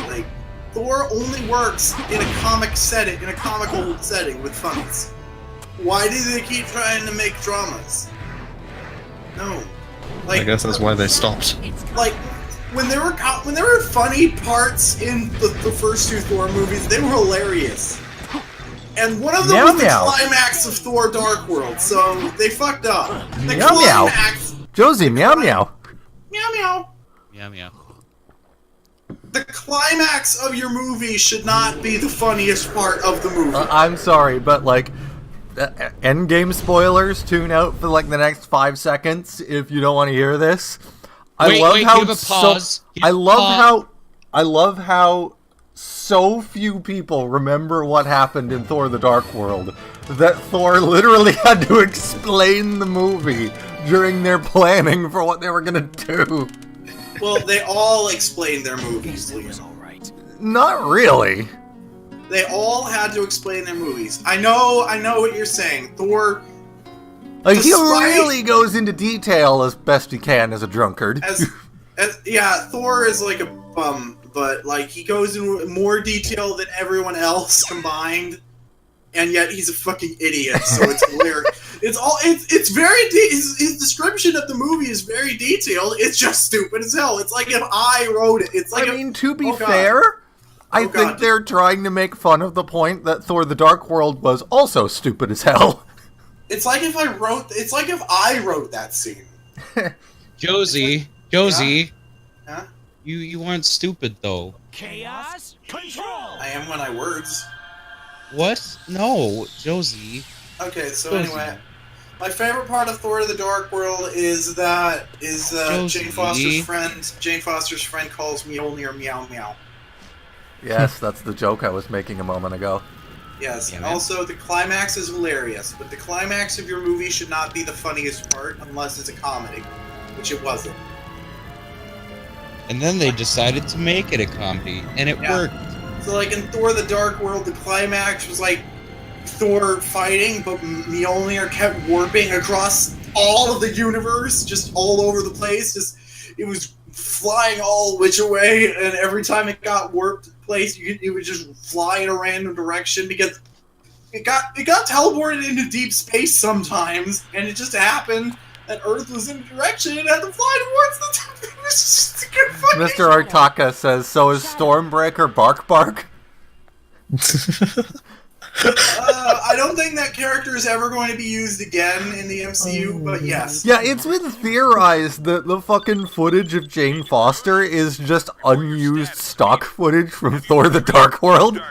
Like, Thor only works in a comic setting, in a comical setting with funnies. Why do they keep trying to make dramas? No. Like, I guess that's why they stopped. Like, when there were funny parts in the first two Thor movies, they were hilarious. And one of them was the climax of Thor: Dark World, so they fucked up. The climax. Josie, meow meow. Meow meow. Meow meow. The climax of your movie should not be the funniest part of the movie. I'm sorry, but like, endgame spoilers. Tune out for like the next 5 seconds if you don't want to hear this. I love how so few people remember what happened in Thor: The Dark World that Thor literally had to explain the movie during their planning for what they were gonna do. Well, they all explained their movies, Liam. Not really. They all had to explain their movies. I know what you're saying. Thor... Like, he really goes into detail as best he can as a drunkard. Yeah, Thor is like a bum, but like he goes into more detail than everyone else combined, and yet he's a fucking idiot. So it's hilarious. It's very his description of the movie is very detailed. It's just stupid as hell. It's like if I wrote it. It's like to be fair, I think they're trying to make fun of the point that Thor: The Dark World was also stupid as hell. It's like if I wrote that scene. Josie, Huh? You aren't stupid though. Chaos control. I am when I words. What? No, Josie. Okay, so anyway, my favorite part of Thor: The Dark World is Jane Foster's friend. Jane Foster's friend calls Mjolnir meow meow. Yes, that's the joke I was making a moment ago. Yes, and also the climax is hilarious, but the climax of your movie should not be the funniest part unless it's a comedy, which it wasn't. And then they decided to make it a comedy, and it worked. So like in Thor: The Dark World, the climax was like Thor fighting, but Mjolnir kept warping across all of the universe, just all over the place. It was flying all which way, and every time it got warped place, it would just fly in a random direction because it got teleported into deep space sometimes, and it just happened that Earth was in a direction and had to fly towards the top. It was just a good fucking Mr. Artaka says, so is Stormbreaker Bark Bark? I don't think that character is ever going to be used again in the MCU, but yes. Yeah, it's been theorized that the fucking footage of Jane Foster is just unused stock footage from Thor: The Dark World.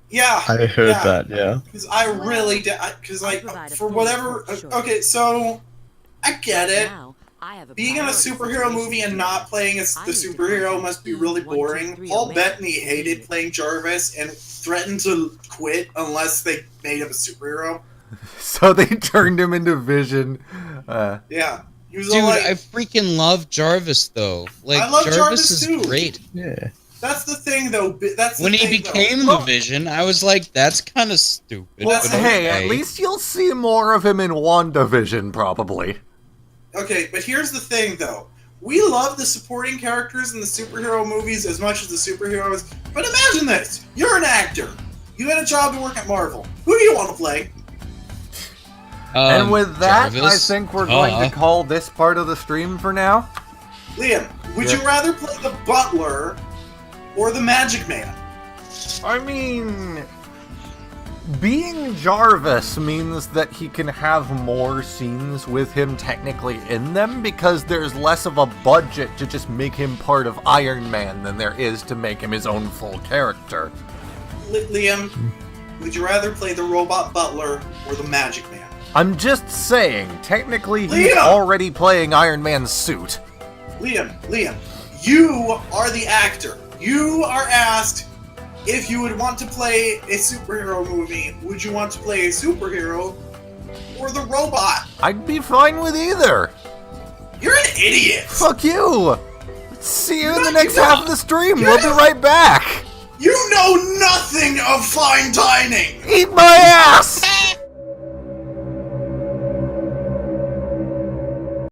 Yeah. I heard that, yeah. Because I really did, because like, for whatever, okay, so, I get it. Being in a superhero movie and not playing as the superhero must be really boring. Paul Bettany hated playing Jarvis and threatened to quit unless they made him a superhero. So they turned him into Vision. Yeah. He was Dude, like, I freaking love Jarvis though. Like, I love Jarvis is too. great. Yeah. That's the thing though. When he became the Vision, I was like, that's kind of stupid. Well, but hey, okay. at least you'll see more of him in WandaVision, probably. Okay, but here's the thing, though. We love the supporting characters in the superhero movies as much as the superheroes, but imagine this. You're an actor. You had a job to work at Marvel. Who do you want to play? And with that, Jarvis? I think we're going to call this part of the stream for now. Liam, would you rather play the Butler or the Magic Man? I mean, being Jarvis means that he can have more scenes with him technically in them because there's less of a budget to just make him part of Iron Man than there is to make him his own full character. Liam, would you rather play the Robot Butler or the Magic Man? I'm just saying, technically he's already playing Iron Man's suit. Liam, you are the actor. You are asked if you would want to play a superhero movie. Would you want to play a superhero or the robot? I'd be fine with either. You're an idiot. Fuck you. See you in the No, next you're half not. of the stream. You're We'll be not. right back. You know nothing of fine dining. Eat my